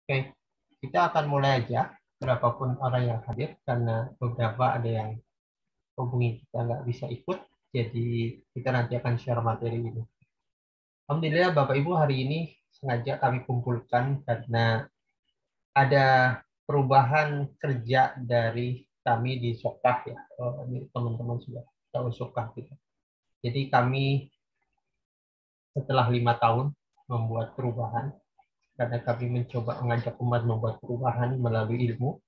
Oke, kita akan mulai aja. Berapapun orang yang hadir, karena beberapa ada yang hubungi kita nggak bisa ikut, jadi kita nanti akan share materi ini. Alhamdulillah Bapak Ibu, hari ini sengaja kami kumpulkan karena ada perubahan kerja dari kami di Sokah ya. Ini teman-teman sudah tahu Sokah kita. Jadi kami setelah 5 tahun membuat perubahan, karena kami mencoba mengajak umat membuat perubahan melalui ilmu.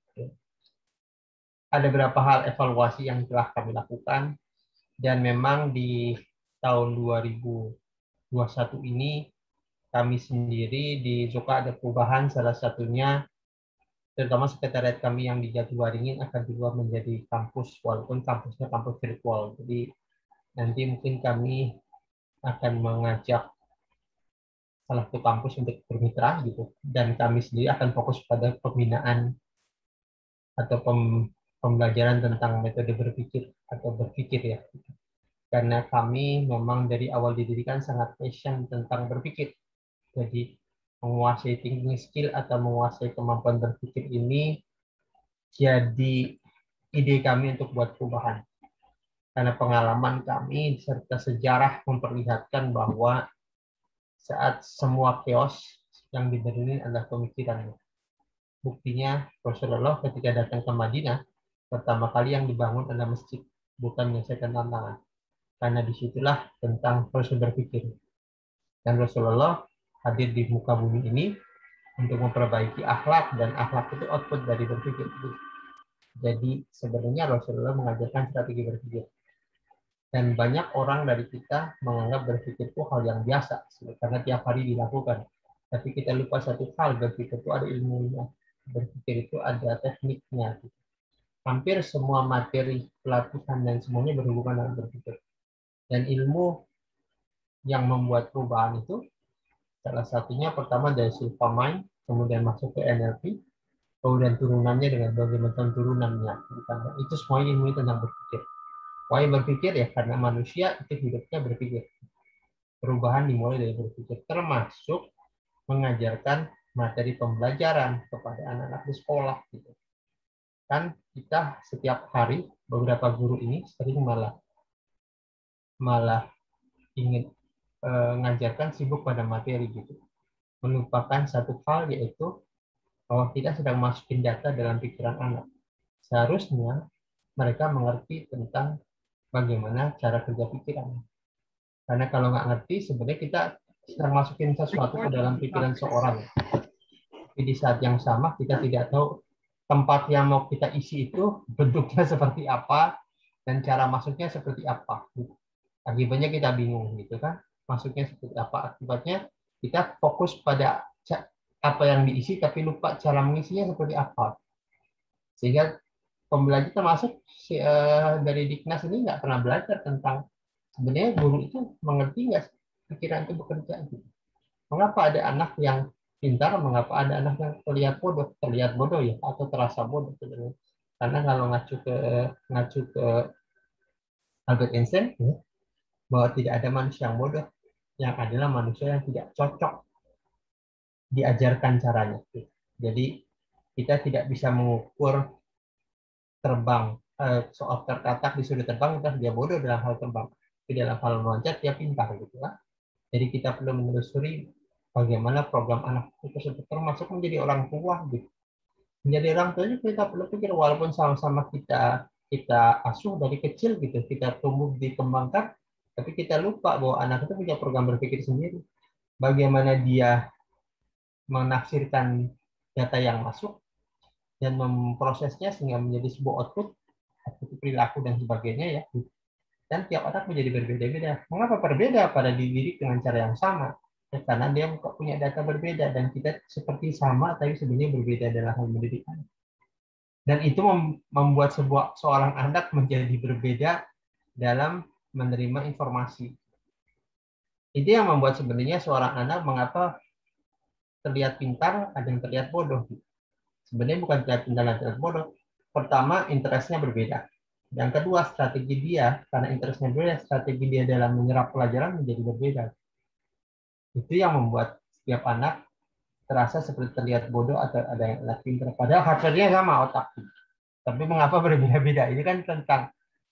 Ada beberapa hal evaluasi yang telah kami lakukan, dan memang di tahun 2021 ini kami sendiri di Zoka ada perubahan, salah satunya terutama sekretariat kami yang di Jatiwaringin akan diubah menjadi kampus, walaupun kampusnya kampus virtual. Jadi nanti mungkin kami akan mengajak salah satu kampus untuk bermitra gitu, dan kami sendiri akan fokus pada pembinaan atau pembelajaran tentang metode berpikir atau berpikir ya. Karena kami memang dari awal didirikan sangat passion tentang berpikir. Jadi menguasai thinking skill atau menguasai kemampuan berpikir ini jadi ide kami untuk buat perubahan. Karena pengalaman kami serta sejarah memperlihatkan bahwa saat semua chaos yang dibenerin adalah pemikiran. Buktinya Rasulullah ketika datang ke Madinah, pertama kali yang dibangun adalah masjid, bukan menyelesaikan tantangan. Karena disitulah tentang proses berpikir. Dan Rasulullah hadir di muka bumi ini untuk memperbaiki akhlak, dan akhlak itu output dari berpikir. Jadi sebenarnya Rasulullah mengajarkan strategi berpikir. Dan banyak orang dari kita menganggap berpikir itu hal yang biasa, karena tiap hari dilakukan. Tapi kita lupa satu hal, berpikir itu ada ilmunya. Berpikir itu ada tekniknya. Hampir semua materi, pelatihan, dan semuanya berhubungan dengan berpikir. Dan ilmu yang membuat perubahan itu, salah satunya pertama dari Silvermind, kemudian masuk ke NLP, kemudian turunannya dengan bagaimana turunannya. Itu semua ilmu tentang berpikir. Why berpikir ya? Karena manusia itu hidupnya berpikir. Perubahan dimulai dari berpikir, termasuk mengajarkan materi pembelajaran kepada anak-anak di sekolah. Gitu. Kan kita setiap hari, beberapa guru ini sering malah ingin mengajarkan sibuk pada materi gitu. Melupakan satu hal, yaitu bahwa kita sedang masukin data dalam pikiran anak. Seharusnya mereka mengerti tentang bagaimana cara kerja pikiran. Karena kalau nggak ngerti, sebenarnya kita sedang masukin sesuatu ke dalam pikiran seorang. Tapi di saat yang sama, kita tidak tahu tempat yang mau kita isi itu bentuknya seperti apa, dan cara masuknya seperti apa. Akibatnya kita bingung, gitu kan? Masuknya seperti apa? Akibatnya kita fokus pada apa yang diisi, tapi lupa cara mengisinya seperti apa. Sehingga pembelajar termasuk dari Diknas ini nggak pernah belajar tentang sebenarnya guru itu mengerti nggak pikiran itu bekerja. Gitu. Mengapa ada anak yang pintar, mengapa ada anak yang terlihat bodoh ya, atau terasa bodoh sebenarnya. Karena kalau ngacu ke Albert Einstein ya, bahwa tidak ada manusia yang bodoh, yang adalah manusia yang tidak cocok diajarkan caranya. Jadi kita tidak bisa mengukur terbang soal terkatak disuruh terbang, dia bodoh dalam hal terbang. Di dalam hal meloncat dia pintar gitu kan. Jadi kita perlu menelusuri bagaimana program anak tersebut, termasuk menjadi orang tua gitu. Menjadi orang tua itu kita perlu pikir, walaupun sama-sama kita asuh dari kecil gitu, kita tumbuh dikembangkan, tapi kita lupa bahwa anak itu punya program berpikir sendiri. Bagaimana dia menafsirkan data yang masuk dan memprosesnya sehingga menjadi sebuah output, perilaku dan sebagainya ya. Dan tiap anak menjadi berbeda-beda. Mengapa berbeda pada dididik dengan cara yang sama? Ya, karena dia punya data berbeda, dan kita seperti sama tapi sebenarnya berbeda dalam hal pendidikan. Dan itu membuat seorang anak menjadi berbeda dalam menerima informasi. Itu yang membuat sebenarnya seorang anak mengapa terlihat pintar, ada yang terlihat bodoh. Sebenarnya bukan terlihat pintar dan terlihat bodoh. Pertama, interestnya berbeda. Yang kedua, strategi dia, karena interestnya berbeda, strategi dia dalam menyerap pelajaran menjadi berbeda. Itu yang membuat tiap anak terasa seperti terlihat bodoh atau ada yang anak pintar. Padahal hardware-nya sama otak. Tapi mengapa berbeda-beda? Ini kan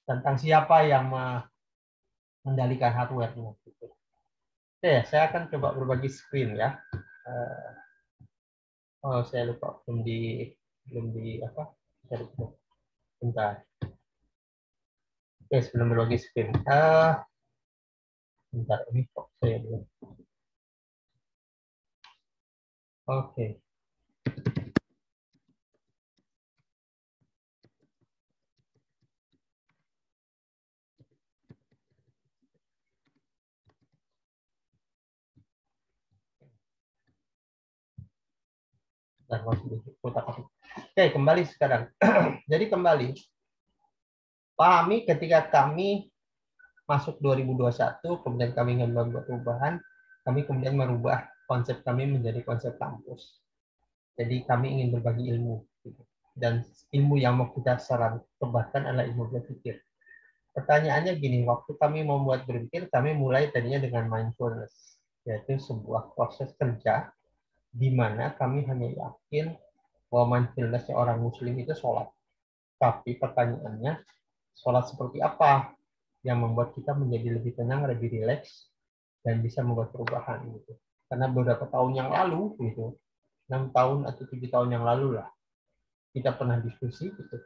tentang siapa yang mengendalikan hardware-nya. Gitu. Oke, saya akan coba berbagi screen ya. Oh, saya lupa belum di apa? Saya lupa. Bentar. Oke, sebelum berbagi screen. Bentar, ini kok saya belum. Oke. Oke, kembali sekarang. Jadi kembali, pahami ketika kami masuk 2021, kemudian kami ingin membuat perubahan, kami kemudian merubah konsep kami menjadi konsep kampus. Jadi kami ingin berbagi ilmu. Dan ilmu yang mau kita sebarkan adalah ilmu berpikir. Pertanyaannya gini, waktu kami membuat berpikir, kami mulai tadinya dengan mindfulness, yaitu sebuah proses kerja di mana kami hanya yakin bahwa mindfulness orang muslim itu sholat. Tapi pertanyaannya, sholat seperti apa yang membuat kita menjadi lebih tenang, lebih rileks, dan bisa membuat perubahan gitu. Karena beberapa tahun yang lalu gitu, 6 tahun atau 7 tahun yang lalu lah, kita pernah diskusi gitu.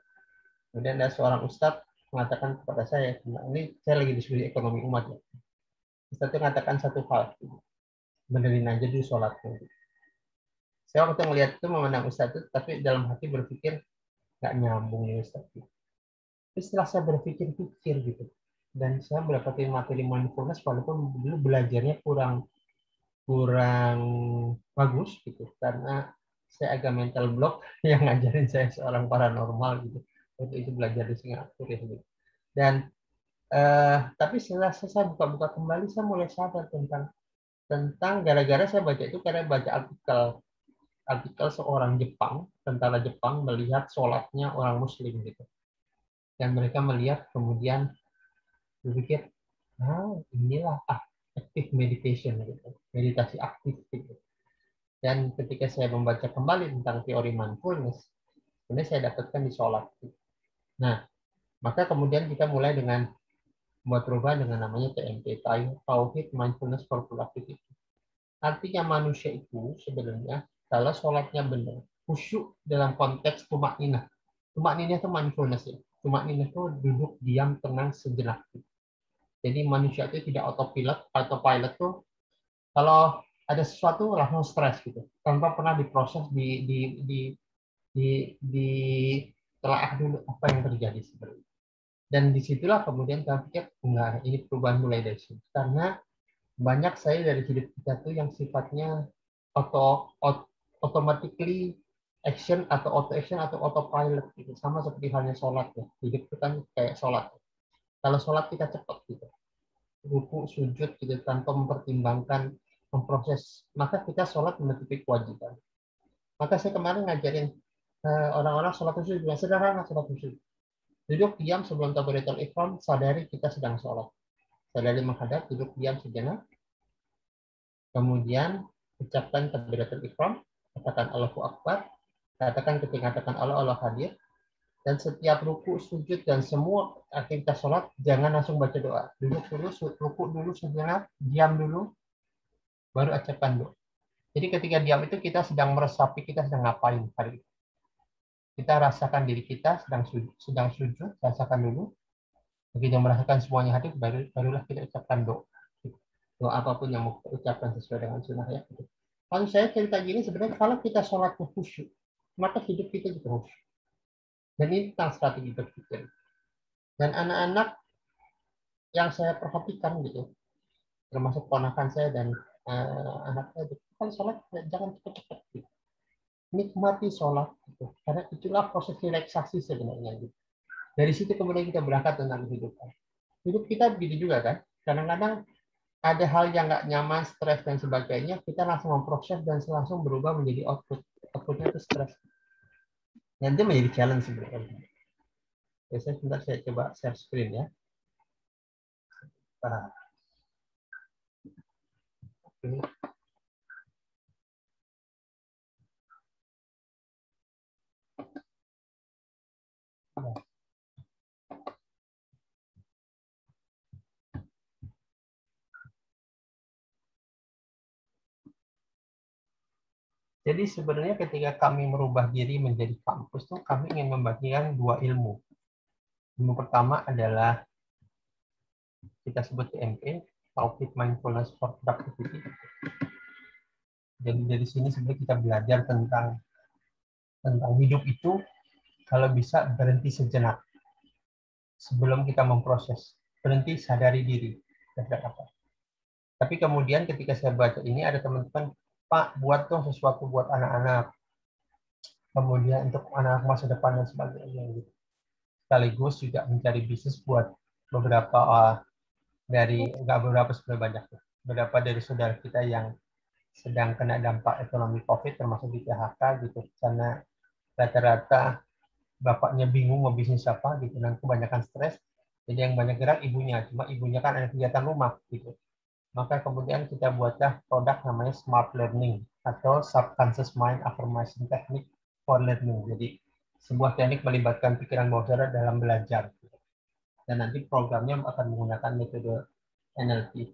Kemudian ada seorang ustadz mengatakan kepada saya, ini saya lagi diskusi ekonomi umat ya. Ustadz itu mengatakan satu hal, benerin aja dulu sholatnya. Saya waktu melihat itu memandang ustadz itu, tapi dalam hati berpikir nggak nyambung nih ustadz. Tapi setelah saya berpikir-pikir gitu, dan saya mendapatkan materi mindfulness walaupun dulu belajarnya kurang kurang bagus gitu, karena saya agak mental block yang ngajarin saya seorang paranormal gitu. Waktu itu belajar di Singapura ya, gitu. Dan tapi setelah saya buka-buka kembali, saya mulai sadar tentang gara-gara saya baca itu karena baca artikel seorang Jepang, tentara Jepang melihat sholatnya orang Muslim gitu, dan mereka melihat kemudian berpikir, inilah active meditation gitu, meditasi aktif gitu. Dan ketika saya membaca kembali tentang teori mindfulness, ini saya dapatkan di sholat. Nah, maka kemudian kita mulai dengan membuat perubahan dengan namanya TMT, Tauhid Mindfulness for Productivity. Artinya manusia itu sebenarnya kalau sholatnya benar, khusyuk dalam konteks tumakninah. Tumakninah itu mindfulness ya. Tumakninah itu duduk diam tenang sejenak. Jadi manusia itu tidak autopilot. Autopilot itu kalau ada sesuatu langsung stres gitu, tanpa pernah diproses di telaah dulu apa yang terjadi sebenarnya. Dan disitulah kemudian saya pikir, enggak, ini perubahan mulai dari sini. Karena banyak saya dari hidup kita tuh yang sifatnya automatically action atau auto action atau autopilot gitu, sama seperti halnya sholat ya. Hidup itu kan kayak sholat. Kalau sholat kita cepat gitu, ruku sujud gitu tanpa mempertimbangkan memproses, maka kita sholat menutupi kewajiban. Maka saya kemarin ngajarin orang-orang sholat khusyuk dengan sederhana. Sholat khusyuk, duduk diam sebelum takbiratul ihram, sadari kita sedang sholat, sadari menghadap, duduk diam sejenak, kemudian ucapkan takbiratul ihram, katakan Allahu Akbar, katakan ketika katakan Allah, Allah hadir, dan setiap ruku, sujud, dan semua aktivitas sholat, jangan langsung baca doa. Duduk dulu, ruku dulu sejenak, diam dulu, baru ucapkan doa. Jadi ketika diam itu kita sedang meresapi kita sedang ngapain hari itu. Kita rasakan diri kita sedang sujud, rasakan dulu. Begitu merasakan semuanya hadir, barulah kita ucapkan doa. Doa apapun yang mau kita ucapkan sesuai dengan sunnah ya. Kalau saya cerita gini, sebenarnya kalau kita sholatnya khusyuk, maka hidup kita juga khusyuk. Dan ini tentang strategi berpikir. Dan anak-anak yang saya perhatikan gitu, termasuk ponakan saya dan anak saya, kalau sholat jangan cepat-cepat gitu. Nikmati sholat gitu. Karena itulah proses relaksasi sebenarnya gitu. Dari situ kemudian kita berangkat tentang kehidupan. Hidup kita begitu juga kan. Kadang-kadang ada hal yang nggak nyaman, stres dan sebagainya, kita langsung memproses dan langsung berubah menjadi output. Outputnya itu stres. Nanti menjadi challenge sebenarnya. Biasanya sebentar saya coba share screen ya. Nah, Jadi sebenarnya ketika kami merubah diri menjadi kampus tuh kami ingin membagikan dua ilmu. Ilmu pertama adalah kita sebut TMP, Taufik Mindfulness for Productivity. Jadi dari sini sebenarnya kita belajar tentang hidup itu kalau bisa berhenti sejenak sebelum kita memproses. Berhenti sadari diri terhadap apa. Tapi kemudian ketika saya baca ini ada teman-teman, Pak, buat dong sesuatu buat anak-anak. Kemudian untuk anak masa depan dan sebagainya. Sekaligus juga mencari bisnis buat beberapa nggak beberapa, sebenarnya banyak. Beberapa dari saudara kita yang sedang kena dampak ekonomi COVID termasuk di PHK gitu. Karena rata-rata bapaknya bingung mau bisnis apa gitu dan kebanyakan stres. Jadi yang banyak gerak ibunya, cuma ibunya kan ada kegiatan rumah gitu. Maka kemudian kita buatlah produk namanya Smart Learning atau Subconscious Mind Affirmation Technique for Learning. Jadi sebuah teknik melibatkan pikiran bawah sadar dalam belajar. Dan nanti programnya akan menggunakan metode NLP.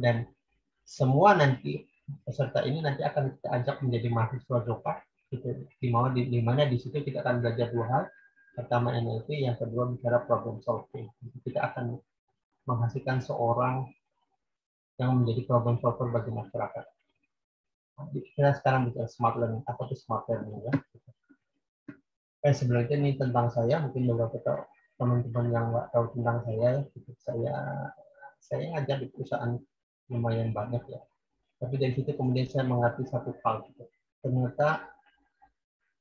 Dan semua nanti peserta ini nanti akan kita ajak menjadi mahasiswa Zoka. Gitu. Di mana di situ kita akan belajar dua hal. Pertama NLP, yang kedua bicara problem solving. Kita akan menghasilkan seorang yang menjadi problem solver bagi masyarakat. Kita sekarang bicara smart learning. Apa itu smart learning ya? Sebenarnya ini tentang saya, mungkin beberapa teman-teman yang nggak tahu tentang saya, gitu. Saya ngajar di perusahaan lumayan banyak ya. Tapi dari situ kemudian saya mengerti satu hal. Gitu. Ternyata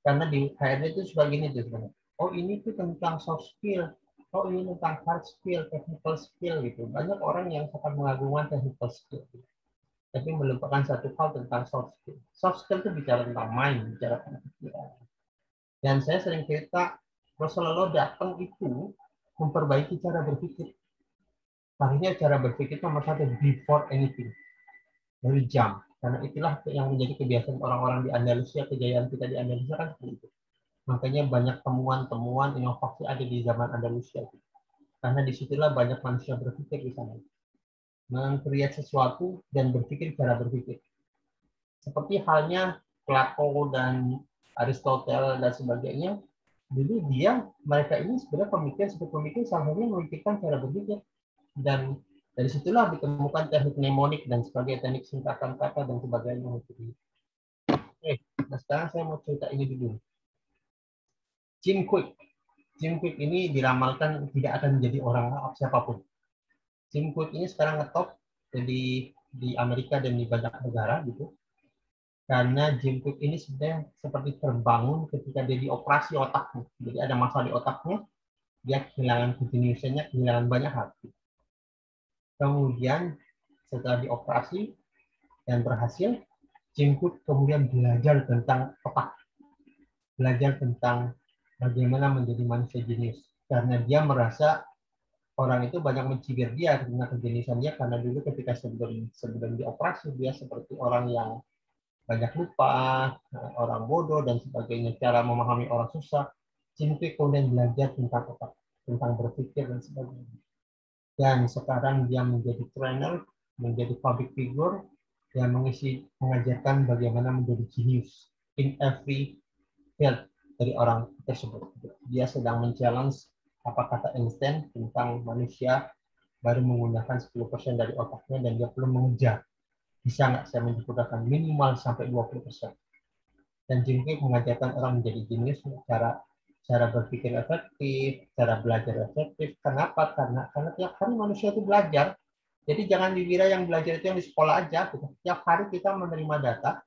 karena di HRD itu suka gini tuh sebenarnya. Oh ini tuh tentang soft skill. Oh ini tentang hard skill, technical skill gitu. Banyak orang yang sangat mengagungkan technical skill. Gitu. Tapi melupakan satu hal tentang soft skill. Soft skill itu bicara tentang mind, bicara tentang pikiran. Dan saya sering cerita, Rasulullah datang itu memperbaiki cara berpikir. Akhirnya cara berpikir itu nomor satu, before anything. Dari jam. Karena itulah yang menjadi kebiasaan orang-orang di Andalusia, kejayaan kita di Andalusia kan seperti itu. Makanya banyak temuan-temuan inovasi ada di zaman Andalusia. Karena disitulah banyak manusia berpikir di sana. Mengkreat sesuatu dan berpikir cara berpikir. Seperti halnya Plato dan Aristoteles dan sebagainya, jadi mereka ini sebenarnya pemikir salah satunya memikirkan cara berpikir, dan dari situlah ditemukan teknik mnemonik dan sebagai teknik singkatan kata dan sebagainya. Oke, nah sekarang saya mau cerita ini dulu. Jim Quick ini diramalkan tidak akan menjadi orang siapapun. Jim Quick ini sekarang ngetop di Amerika dan di banyak negara gitu. Karena Jim Quick ini sebenarnya seperti terbangun ketika dia dioperasi otaknya. Jadi ada masalah di otaknya, dia kehilangan kejeniusannya, kehilangan banyak hal. Kemudian setelah dioperasi dan berhasil, Jim Quick kemudian belajar tentang otak, belajar tentang bagaimana menjadi manusia jenius. Karena dia merasa orang itu banyak mencibir dia karena kejeniusan dia, karena dulu ketika sebelum dioperasi dia seperti orang yang banyak lupa, orang bodoh dan sebagainya, cara memahami orang susah. Jim Quick kemudian belajar tentang otak, tentang berpikir dan sebagainya. Dan sekarang dia menjadi trainer, menjadi public figure, yang mengajarkan bagaimana menjadi genius in every field dari orang tersebut. Dia sedang men-challenge apa kata Einstein tentang manusia baru menggunakan 10% dari otaknya dan dia perlu mengejar. Bisa nggak saya menyempurnakan minimal sampai 20%. Dan Jim Quick mengajarkan orang menjadi jenius, cara berpikir efektif, cara belajar efektif. Kenapa? Karena tiap hari manusia itu belajar. Jadi jangan dikira yang belajar itu yang di sekolah aja. Tiap hari kita menerima data,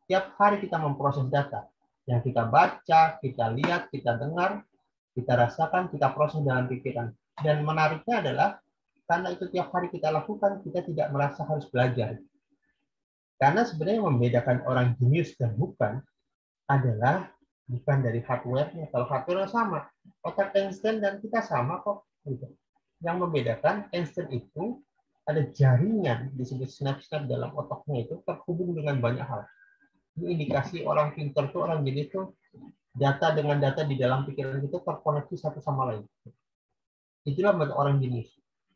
tiap hari kita memproses data. Yang kita baca, kita lihat, kita dengar, kita rasakan, kita proses dalam pikiran. Dan menariknya adalah, karena itu tiap hari kita lakukan, kita tidak merasa harus belajar. Karena sebenarnya yang membedakan orang jenius dan bukan adalah bukan dari hardware-nya. Kalau hardware sama, otak Einstein dan kita sama kok. Yang membedakan Einstein itu ada jaringan disebut synapse dalam otaknya itu terhubung dengan banyak hal. Ini indikasi orang pintar tuh, orang jadi itu data dengan data di dalam pikiran itu terkoneksi satu sama lain. Itulah orang jenius.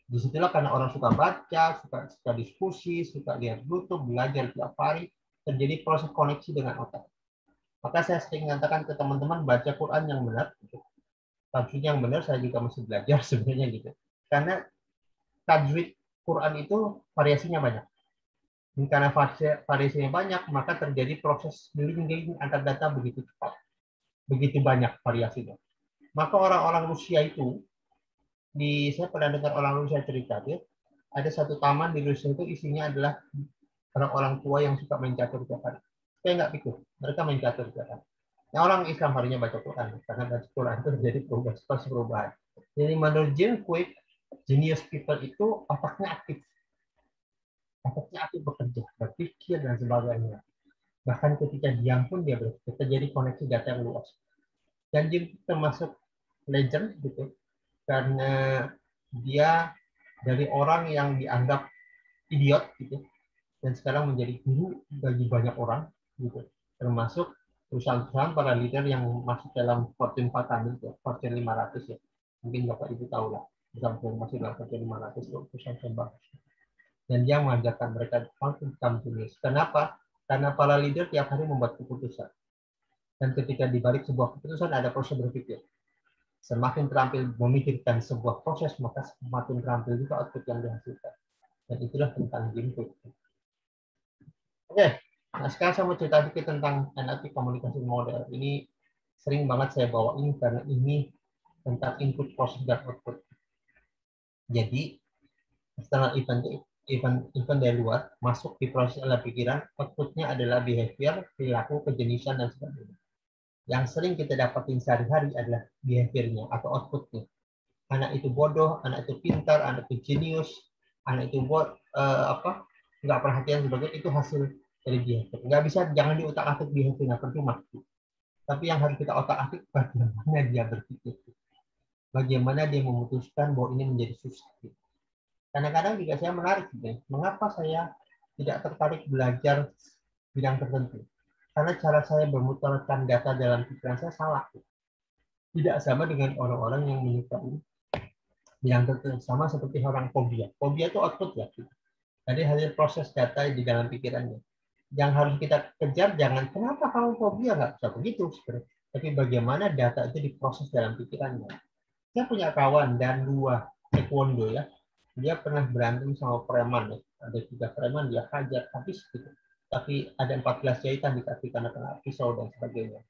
Disitulah karena orang suka baca, suka diskusi, suka lihat YouTube, belajar tiap hari, terjadi proses koneksi dengan otak. Maka saya sering mengatakan ke teman-teman baca Quran yang benar, tajwid yang benar. Saya juga masih belajar sebenarnya gitu. Karena tajwid Quran itu variasinya banyak. Dan karena variasinya banyak, maka terjadi proses link antar data begitu cepat, begitu banyak variasinya. Maka orang-orang Rusia itu, saya pernah dengar orang Rusia cerita, ada satu taman di Rusia itu isinya adalah orang-orang tua yang suka main catur tiap hari. Saya nggak pikir, mereka main catur tiap hari. Nah, orang Islam harinya baca Quran, karena baca Quran itu terjadi perubahan. Jadi menurut Jim Quick, genius people itu otaknya aktif. Otaknya aktif bekerja, berpikir, dan sebagainya. Bahkan ketika diam pun dia berpikir, terjadi koneksi data yang luas. Dan Jim termasuk legend gitu, karena dia dari orang yang dianggap idiot gitu, dan sekarang menjadi guru bagi banyak orang gitu, termasuk perusahaan-perusahaan para leader yang masuk dalam Fortune 400 ya, Fortune 500 ya, mungkin Bapak Ibu tahu lah, perusahaan masuk dalam Fortune 500 itu perusahaan bagus, dan dia mengajarkan mereka become genius. Kenapa? Karena para leader tiap hari membuat keputusan, dan ketika dibalik sebuah keputusan ada proses berpikir. Semakin terampil memikirkan sebuah proses, maka semakin terampil juga output yang dihasilkan. Dan itulah tentang input. Oke, nah sekarang saya mau cerita sedikit tentang NLP komunikasi model. Ini sering banget saya bawain karena ini tentang input, proses, dan output. Jadi, setelah event dari luar masuk di proses adalah pikiran, outputnya adalah behavior, perilaku, kejeniusan, dan sebagainya. Yang sering kita dapatin sehari-hari adalah behaviornya atau outputnya. Anak itu bodoh, anak itu pintar, anak itu jenius, anak itu nggak perhatian sebagainya, itu hasil dari behavior. Nggak bisa, jangan diutak-atik behaviornya, percuma. Tapi yang harus kita otak-atik bagaimana dia berpikir, bagaimana dia memutuskan bahwa ini menjadi susah. Kadang-kadang juga saya menarik, mengapa saya tidak tertarik belajar bidang tertentu? Karena cara saya memutarkan data dalam pikiran saya salah. Tidak sama dengan orang-orang yang menyukai bidang tertentu, sama seperti orang fobia. Fobia itu output ya. Jadi hasil proses data di dalam pikirannya. Yang harus kita kejar jangan kenapa kamu fobia, nggak bisa begitu sebenarnya. Tapi bagaimana data itu diproses dalam pikirannya. Saya punya kawan dan 2 taekwondo ya. Dia pernah berantem sama preman ya. Ada 3 preman dia hajar habis gitu. Tapi ada 14 jahitan di kaki karena kena pisau dan sebagainya.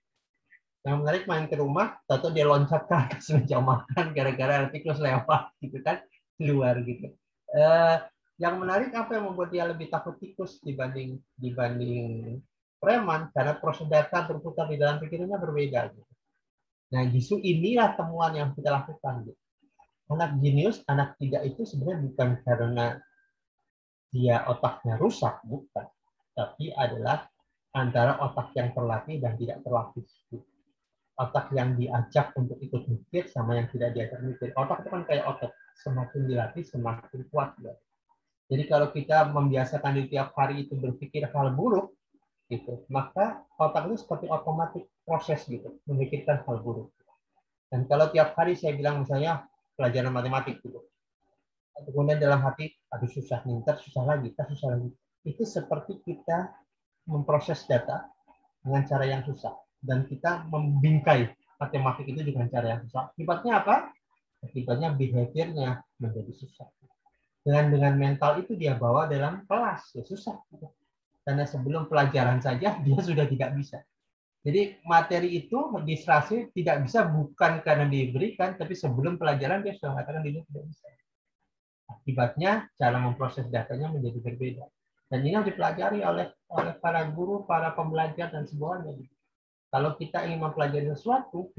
Yang menarik main ke rumah, tahu dia loncat ke atas meja makan gara-gara tikus lewat gitu kan keluar gitu. Yang menarik apa yang membuat dia lebih takut tikus dibanding preman, karena proses data berputar di dalam pikirannya berbeda. Gitu. Nah justru inilah temuan yang kita lakukan. Gitu. Anak jenius, anak tidak itu sebenarnya bukan karena dia otaknya rusak, bukan, tapi adalah antara otak yang terlatih dan tidak terlatih. Gitu. Otak yang diajak untuk ikut mikir sama yang tidak diajak mikir. Otak itu kan kayak otot, semakin dilatih semakin kuat. Ya. Jadi kalau kita membiasakan di tiap hari itu berpikir hal buruk, gitu, maka otak itu seperti otomatis proses gitu, memikirkan hal buruk. Dan kalau tiap hari saya bilang misalnya pelajaran matematik gitu, kemudian dalam hati, aduh susah nih, susah lagi, susah lagi. Itu seperti kita memproses data dengan cara yang susah. Dan kita membingkai matematik itu dengan cara yang susah. Akibatnya apa? Akibatnya behaviornya menjadi susah. Dengan mental itu dia bawa dalam kelas, ya susah. Karena sebelum pelajaran saja dia sudah tidak bisa. Jadi materi itu distrasi tidak bisa bukan karena diberikan, tapi sebelum pelajaran dia sudah mengatakan dia tidak bisa. Akibatnya cara memproses datanya menjadi berbeda. Dan ini harus dipelajari oleh para guru, para pembelajar, dan semuanya. Kalau kita ingin mempelajari sesuatu,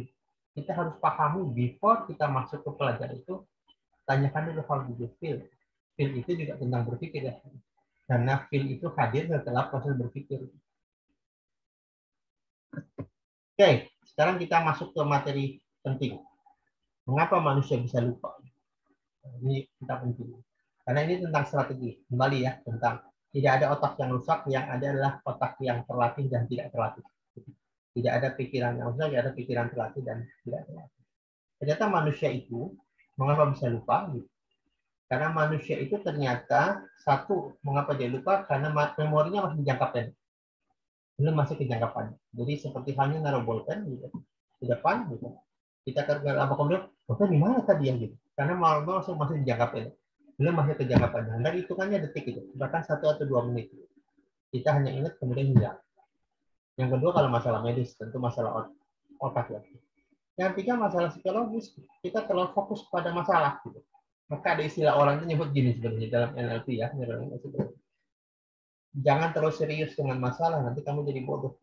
kita harus pahami before kita masuk ke pelajaran itu, tanyakan dulu how do you feel. Feel itu juga tentang berpikir ya. Karena feel itu hadir setelah proses berpikir. Oke, sekarang kita masuk ke materi penting. Mengapa manusia bisa lupa? Ini kita penting. Karena ini tentang strategi. Kembali ya, tentang tidak ada otak yang rusak, yang ada adalah otak yang terlatih dan tidak terlatih. Tidak ada pikiran yang rusak, tidak ada pikiran terlatih dan tidak terlatih. Ternyata manusia itu, mengapa bisa lupa? Karena manusia itu ternyata, satu, mengapa dia lupa? Karena memorinya masih jangka pendek. belum masuk ke jangka panjang. Jadi seperti halnya naruh bolpen gitu, di depan gitu. Kita ke lama kemudian, bolpen di mana tadi ya gitu. Karena mau langsung masuk di jangka pendek, belum masuk ke jangka panjang. Dan hitungannya detik itu, bahkan 1 atau 2 menit. Kita hanya ingat kemudian hilang. Yang kedua kalau masalah medis, tentu masalah otak ya. Yang ketiga masalah psikologis, kita terlalu fokus pada masalah gitu. Maka ada istilah orang itu nyebut gini sebenarnya dalam NLP ya, jangan terlalu serius dengan masalah, nanti kamu jadi bodoh.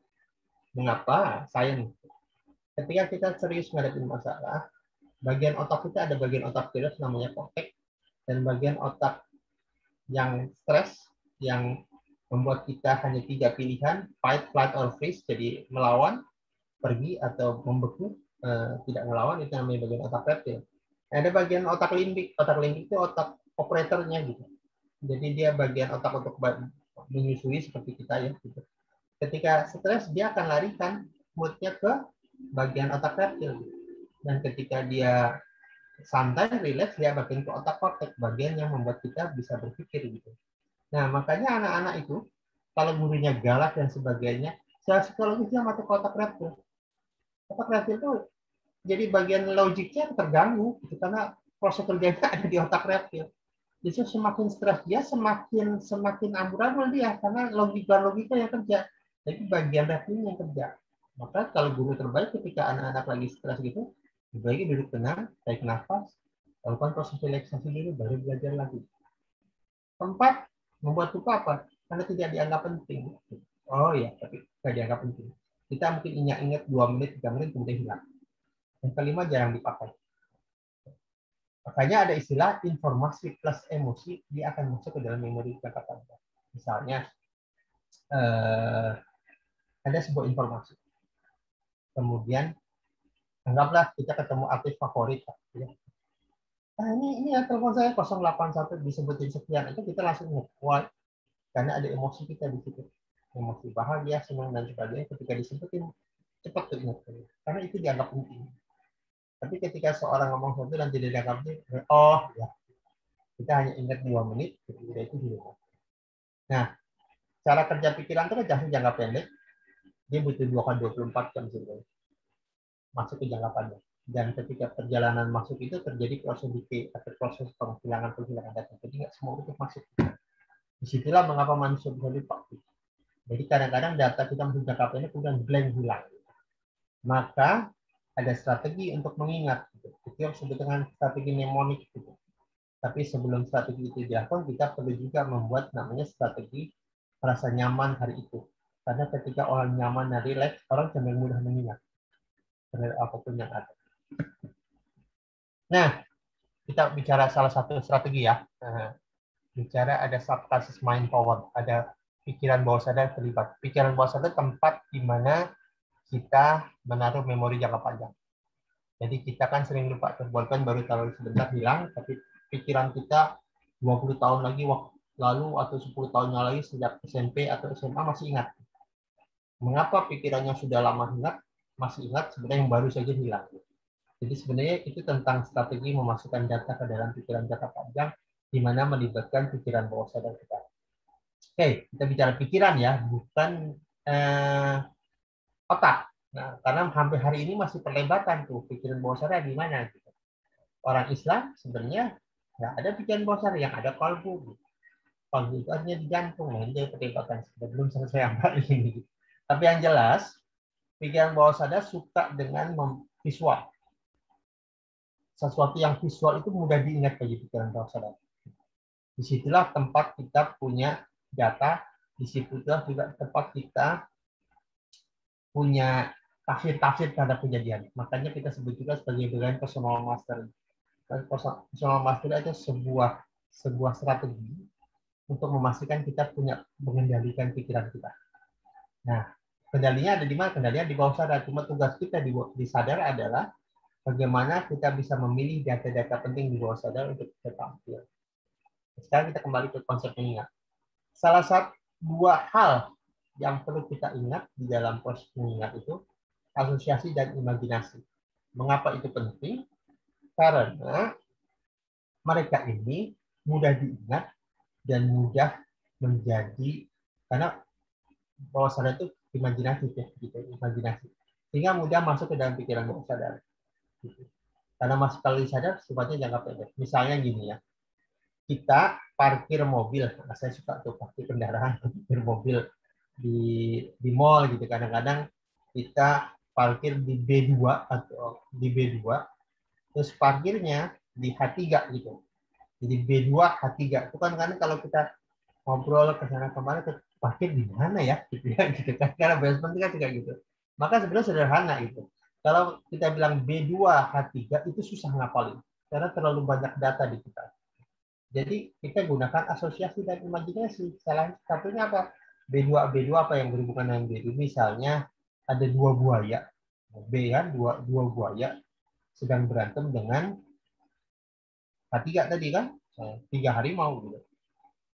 Mengapa? Sayang. Ketika kita serius menghadapi masalah, bagian otak kita ada bagian otak virus namanya korteks, dan bagian otak yang stres, yang membuat kita hanya 3 pilihan, fight, flight, or freeze, jadi melawan, pergi, atau membeku, tidak melawan, itu namanya bagian otak reptil. Ada bagian otak limbik. Otak limbik itu otak operatornya gitu. Jadi dia bagian otak untuk menyusui seperti kita ya. Gitu. Ketika stres dia akan larikan moodnya ke bagian otak reptil. Dan ketika dia santai, relax, dia bagian ke otak korteks, bagian yang membuat kita bisa berpikir gitu. Nah makanya anak-anak itu kalau gurunya galak dan sebagainya, secara psikologisnya masuk ke otak reptil. Otak reptil itu jadi bagian logiknya terganggu gitu, karena proses kerjanya ada di otak reptil. Justru semakin stres dia semakin amburadul dia karena logika yang kerja. Jadi bagian reptilnya yang kerja. Maka kalau guru terbaik ketika anak-anak lagi stres gitu, sebaiknya duduk tenang, tarik nafas, lakukan proses relaksasi dulu, baru belajar lagi. Keempat, membuat lupa apa? Karena tidak dianggap penting. Oh ya, tapi tidak dianggap penting. Kita mungkin ingat-ingat 2 menit, 3 menit, kemudian hilang. Yang kelima, jarang dipakai. Makanya ada istilah informasi plus emosi, dia akan masuk ke dalam memori jangka panjang. Misalnya, ada sebuah informasi. Kemudian, anggaplah kita ketemu artis favorit. Ya. Nah, ini ya telepon saya 081 disebutin sekian. Itu kita langsung nge-why. Karena ada emosi kita di situ. Emosi bahagia, senang, dan sebagainya. Ketika disebutin, cepat tuh ingat. Karena itu dianggap penting. Tapi ketika seorang ngomong sesuatu dan tidak dianggap penting, oh ya, kita hanya ingat 2 menit, kemudian itu hilang. Nah, cara kerja pikiran itu kan jangka pendek, dia butuh 2x24 jam sebelum masuk ke jangka panjang. Dan ketika perjalanan masuk itu terjadi proses decay atau proses penghilangan data. Jadi nggak semua itu masuk. Disitulah mengapa manusia bisa lupa. Jadi kadang-kadang data kita masuk jangka pendek kemudian blank hilang. Maka ada strategi untuk mengingat. Itu yang disebut dengan strategi mnemonik. Tapi sebelum strategi itu dilakukan, kita perlu juga membuat namanya strategi rasa nyaman hari itu. Karena ketika orang nyaman dan relax, orang cenderung mudah mengingat terhadap apapun yang ada. Nah, kita bicara salah satu strategi ya. Bicara ada subconscious mind power, ada pikiran bawah sadar terlibat. Pikiran bawah sadar tempat di mana kita menaruh memori jangka panjang. Jadi kita kan sering lupa, terbolkan baru taruh sebentar hilang, tapi pikiran kita 20 tahun lagi lalu atau 10 tahun yang lagi sejak SMP atau SMA masih ingat. Mengapa pikirannya sudah lama ingat, masih ingat, sebenarnya yang baru saja hilang. Jadi sebenarnya itu tentang strategi memasukkan data ke dalam pikiran jangka panjang, di mana melibatkan pikiran bawah sadar kita. Oke, kita bicara pikiran ya, bukan otak. Nah, karena hampir hari ini masih perlebatan tuh pikiran bawah sadar di mana. Gitu. Orang Islam sebenarnya nggak ada pikiran bawah sadar, yang ada kalbu. Kalbu itu artinya di jantung, nah ini perlebatan. Belum selesai yang ini. Tapi yang jelas, pikiran bawah sadar suka dengan visual. Sesuatu yang visual itu mudah diingat bagi pikiran bawah sadar. Disitulah tempat kita punya data, disitulah juga tempat kita punya tafsir-tafsir terhadap kejadian. Makanya kita sebut juga sebagai bagian personal mastery. Personal mastery itu sebuah strategi untuk memastikan kita punya mengendalikan pikiran kita. Nah, kendalinya ada di mana? Kendalinya di bawah sadar. Cuma tugas kita di sadar adalah bagaimana kita bisa memilih data-data penting di bawah sadar untuk kita tampil. Sekarang kita kembali ke konsep mengingat. Salah satu 2 hal yang perlu kita ingat di dalam proses mengingat itu asosiasi dan imajinasi. Mengapa itu penting? Karena mereka ini mudah diingat dan mudah menjadi, karena bawah sadar itu imajinatif ya, gitu, imajinasi. Sehingga mudah masuk ke dalam pikiran bawah sadar. Gitu. Karena masuk kalau sadar sifatnya jangka pendek. Misalnya gini ya, kita parkir mobil, nah, saya suka tuh parkir kendaraan, parkir mobil di mall gitu. Kadang-kadang kita parkir di B2 atau di B2, terus parkirnya di H3 gitu. Jadi B2 H3 itu kan kalau kita ngobrol ke sana kemana parkir di mana ya gitu ya gitu kan, karena basement kan juga gitu. Maka sebenarnya sederhana itu. Kalau kita bilang B2 H3 itu susah ngapalin karena terlalu banyak data di kita. Jadi kita gunakan asosiasi dan imajinasi. Salah satunya apa? B2 apa yang berhubungan dengan B2? Misalnya ada dua buaya. B kan dua buaya sedang berantem dengan H3 tadi kan, 3 harimau gitu.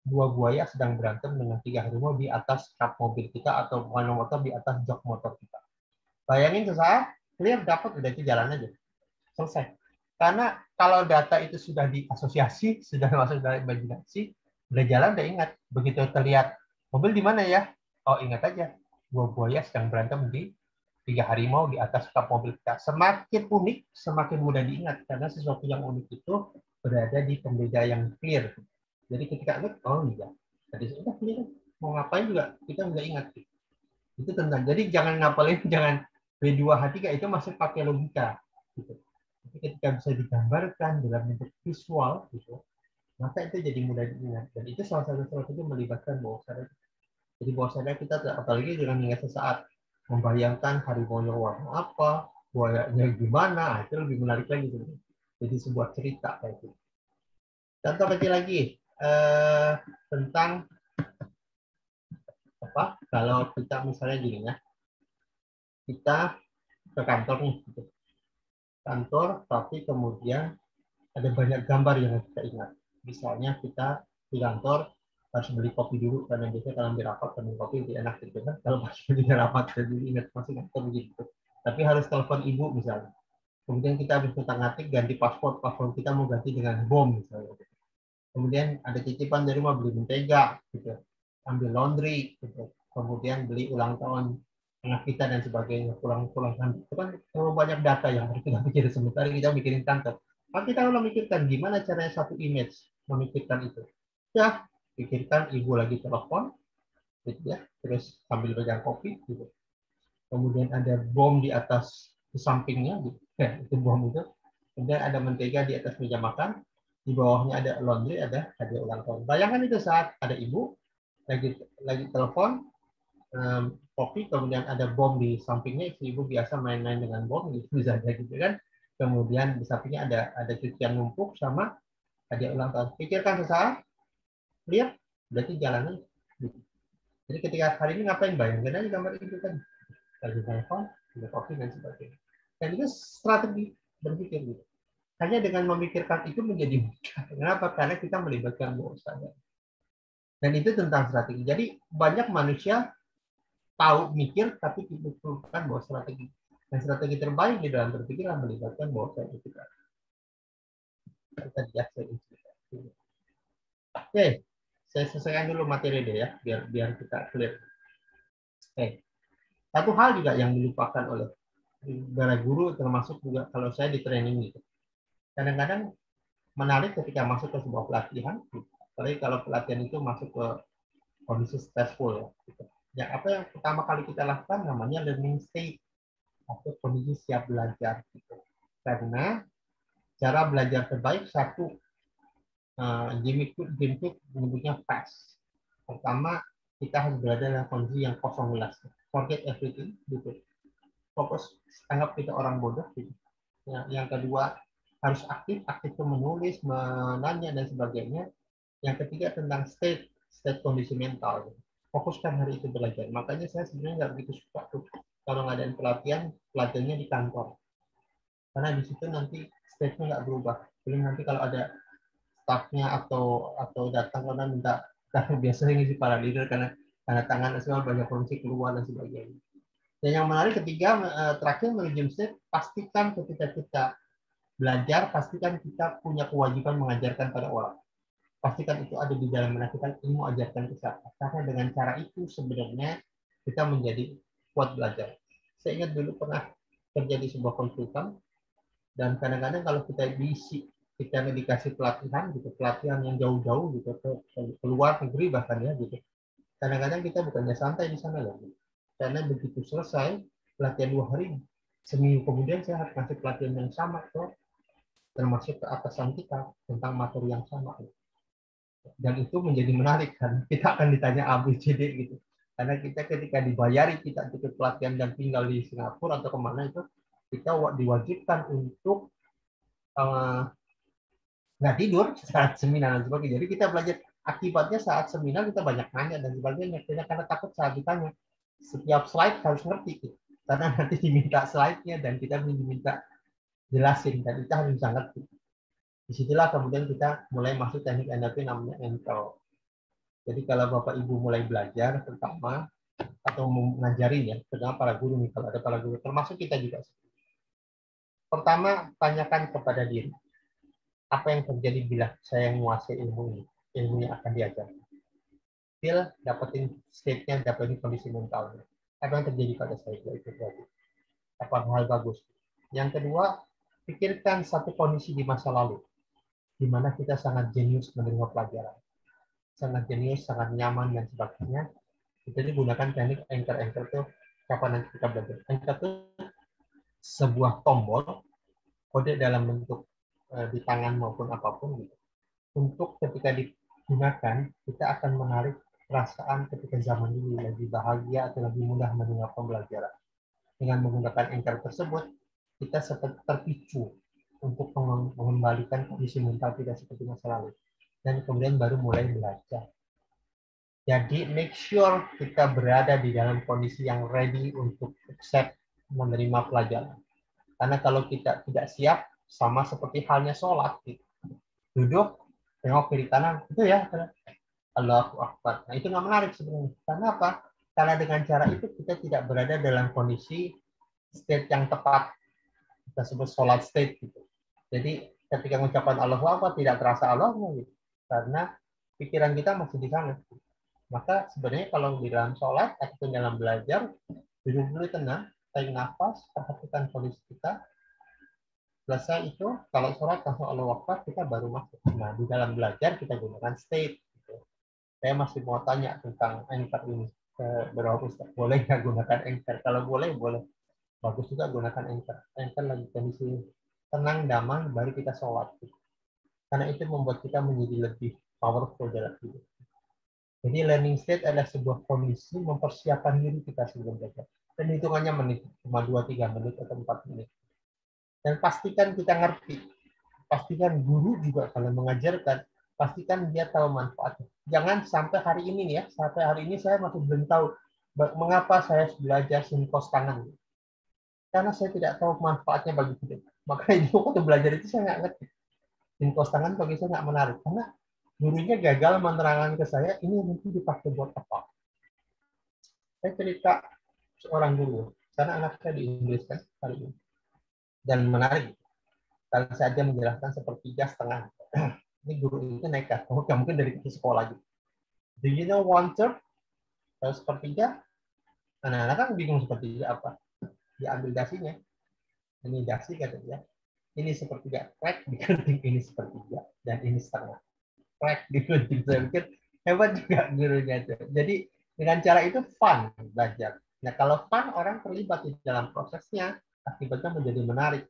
Dua buaya sedang berantem dengan 3 harimau di atas kap mobil kita atau bukan motor di atas jok motor kita. Bayangin sesaat, clear dapat udah itu jalan aja. Selesai. Karena kalau data itu sudah diasosiasi, sudah masuk dalam imajinasi, udah jalan udah ingat. Begitu terlihat mobil di mana ya? Oh ingat aja, dua buaya sedang berantem di 3 harimau di atas kap mobil kita. Semakin unik, semakin mudah diingat karena sesuatu yang unik itu berada di pembeda yang clear. Jadi ketika ingat, oh iya, tadi sudah clear. Mau ngapain juga kita nggak ingat. Itu tentang. Jadi jangan ngapalin, jangan B2H3 itu masih pakai logika. Gitu. Tapi ketika bisa digambarkan dalam bentuk visual, gitu, maka itu jadi mudah diingat. Dan itu salah satu strategi melibatkan bawah sadar. Jadi bawah sadar kita apalagi dengan ingat sesaat membayangkan harimau warna apa, buayanya gimana, itu lebih menarik lagi. Gitu. Jadi sebuah cerita kayak gitu. Contoh kecil lagi tentang apa? Kalau kita misalnya gini ya, kita ke kantor nih, gitu. Kantor, tapi kemudian ada banyak gambar yang kita ingat. Misalnya kita di kantor harus beli kopi dulu karena biasanya kalau ambil rapat minum kopi lebih enak gitu kan. Kalau pas beli rapat jadi ingat masih kantor begitu. Tapi harus telepon ibu misalnya. Kemudian kita habis ngotak-ngatik ganti paspor kita mau ganti dengan bom misalnya. Kemudian ada titipan dari rumah beli mentega gitu. Ambil laundry gitu. Kemudian beli ulang tahun anak kita dan sebagainya, pulang-pulang itu kan terlalu banyak data yang harus kita pikir sementara kita mikirin kantor. Maka kita kalau memikirkan gimana caranya satu image memikirkan itu. Ya, pikirkan ibu lagi telepon, gitu ya, terus sambil pegang kopi, gitu. Kemudian ada bom di atas di sampingnya, gitu. Ya, itu bom itu. Kemudian ada mentega di atas meja makan, di bawahnya ada laundry, ada hadiah ulang tahun. Bayangkan itu saat ada ibu lagi telepon, kopi, kemudian ada bom di sampingnya, ibu biasa main-main dengan bom, gitu misalnya gitu kan. Kemudian di sampingnya ada cucian numpuk sama hadiah ulang tahun. Pikirkan sesaat, lihat, berarti jalannya. Gitu. Jadi ketika hari ini ngapain, bayangkan aja gambar itu kan. Lagi telepon, ada kopi dan sebagainya. Dan itu strategi berpikir gitu. Hanya dengan memikirkan itu menjadi mudah. Kenapa? Karena kita melibatkan bawah sadar. Dan itu tentang strategi. Jadi banyak manusia tahu mikir tapi dibutuhkan bawah strategi. Dan strategi terbaik di dalam berpikir adalah melibatkan bawah sadar kita. Kita biasa itu. Oke, saya selesaikan dulu materi deh ya, biar kita clear. Oke. Satu hal juga yang dilupakan oleh para guru, termasuk juga kalau saya di training gitu. Kadang-kadang menarik ketika masuk ke sebuah pelatihan, apalagi kalau pelatihan itu masuk ke kondisi stressful ya. Gitu. Ya, apa yang pertama kali kita lakukan namanya learning state atau kondisi siap belajar. Gitu. Karena cara belajar terbaik satu, Jimmy Cook menyebutnya fast. Pertama, kita harus berada dalam kondisi yang kosong gelas. Forget everything, gitu. Fokus, anggap kita orang bodoh. Gitu. Yang kedua, harus aktif itu menulis, menanya, dan sebagainya. Yang ketiga tentang state kondisi mental. Fokuskan hari itu belajar. Makanya saya sebenarnya nggak begitu suka tuh kalau ngadain pelatihan, pelatihannya di kantor. Karena di situ nanti state-nya nggak berubah. Jadi nanti kalau ada staffnya atau datang karena minta, karena biasanya ngisi para leader karena tanda tangan semua banyak fungsi keluar dan sebagainya. Dan yang menarik ketiga, terakhir manajemen state, pastikan ketika kita belajar, pastikan kita punya kewajiban mengajarkan pada orang. Pastikan itu ada di dalam menafikan ilmu ajarkan ke siapa. Karena dengan cara itu sebenarnya kita menjadi kuat belajar. Saya ingat dulu pernah terjadi sebuah konsultan, dan kadang-kadang kalau kita dikasih pelatihan gitu, pelatihan yang jauh-jauh gitu, ke luar negeri bahkan ya gitu. Kadang-kadang kita bukannya santai di sana loh. Karena begitu selesai pelatihan 2 hari, seminggu kemudian saya harus kasih pelatihan yang sama tuh, termasuk ke atasan kita tentang materi yang sama. Dan itu menjadi menarik kan, kita akan ditanya A, B, C, D gitu. Karena kita ketika dibayari kita ikut pelatihan dan tinggal di Singapura atau kemana itu, kita diwajibkan untuk nggak tidur saat seminar dan sebagainya. Jadi kita belajar, akibatnya saat seminar kita banyak nanya dan sebagainya. Kita karena takut saat ditanya. Setiap slide harus ngerti gitu. Karena nanti diminta slide-nya dan kita diminta jelasin dan kita harus bisa ngerti. Disitulah kemudian kita mulai masuk teknik NLP namanya Enkel. Jadi kalau Bapak Ibu mulai belajar pertama atau mengajarin ya, terutama para guru nih, kalau ada para guru, termasuk kita juga. Pertama, tanyakan kepada diri, apa yang terjadi bila saya menguasai ilmu ini? Ilmunya akan diajarkan. Feel, dapetin state-nya, dapetin kondisi mentalnya. Apa yang terjadi pada saya itu berarti? Apa hal bagus? Yang kedua, pikirkan satu kondisi di masa lalu, di mana kita sangat jenius menerima pelajaran. Sangat jenius, sangat nyaman, dan sebagainya. Jadi gunakan teknik anchor itu kapan nanti kita belajar. Anchor itu sebuah tombol, kode dalam bentuk di tangan maupun apapun gitu. Untuk ketika digunakan, kita akan menarik perasaan ketika zaman dulu lebih bahagia atau lebih mudah menerima pembelajaran. Dengan menggunakan anchor tersebut, kita seperti terpicu untuk mengembalikan kondisi mental tidak seperti masa lalu. Dan kemudian baru mulai belajar. Jadi make sure kita berada di dalam kondisi yang ready untuk accept menerima pelajaran. Karena kalau kita tidak siap, sama seperti halnya sholat, gitu. Duduk, tengok kiri kanan, itu ya, Allahu Akbar. Nah, itu nggak menarik sebenarnya. Karena apa? Karena dengan cara itu kita tidak berada dalam kondisi state yang tepat. Kita sebut sholat state gitu. Jadi ketika mengucapkan Allahu Akbar tidak terasa Allahnya gitu. Karena pikiran kita masih di sana. Maka sebenarnya kalau di dalam sholat atau dalam belajar, duduk dulu tenang, tarik nafas, perhatikan kondisi kita. Selesai itu, kalau sholat langsung Allahu Akbar, kita baru masuk. Nah, di dalam belajar kita gunakan state. Gitu. Saya masih mau tanya tentang anchor ini. Berapa Ustaz? Boleh nggak gunakan anchor? Kalau boleh, boleh. Bagus juga gunakan anchor. Anchor lagi kondisi tenang, damai, baru kita sholat. Gitu. Karena itu membuat kita menjadi lebih powerful dalam hidup. Jadi learning state adalah sebuah kondisi mempersiapkan diri kita sebelum belajar. Dan hitungannya menit, cuma 2-3 menit atau 4 menit. Dan pastikan kita ngerti. Pastikan guru juga kalau mengajarkan, pastikan dia tahu manfaatnya. Jangan sampai hari ini ya, sampai hari ini saya masih belum tahu mengapa saya belajar sinkos tangan. Karena saya tidak tahu manfaatnya bagi hidup. Maka itu waktu belajar itu saya nggak ngerti. Sinkos tangan bagi saya nggak menarik. Karena gurunya gagal menerangkan ke saya, ini nanti dipakai buat apa. Saya cerita seorang guru, karena anak saya di Inggris kan kali ini. Dan menarik, kalau saja menjelaskan sepertiga setengah. Ini guru itu nekat, mungkin dari sekolah gitu. Do you know 1/3? Kalau sepertiga, anak-anak kan bingung sepertiga apa. Dia ambil dasinya. Ini dasi katanya. Ini sepertiga, crack digunting, ini sepertiga, dan ini setengah. Crack digunting. Saya pikir hebat juga gurunya itu. Jadi dengan cara itu fun belajar. Nah kalau fun, orang terlibat di dalam prosesnya, akibatnya menjadi menarik.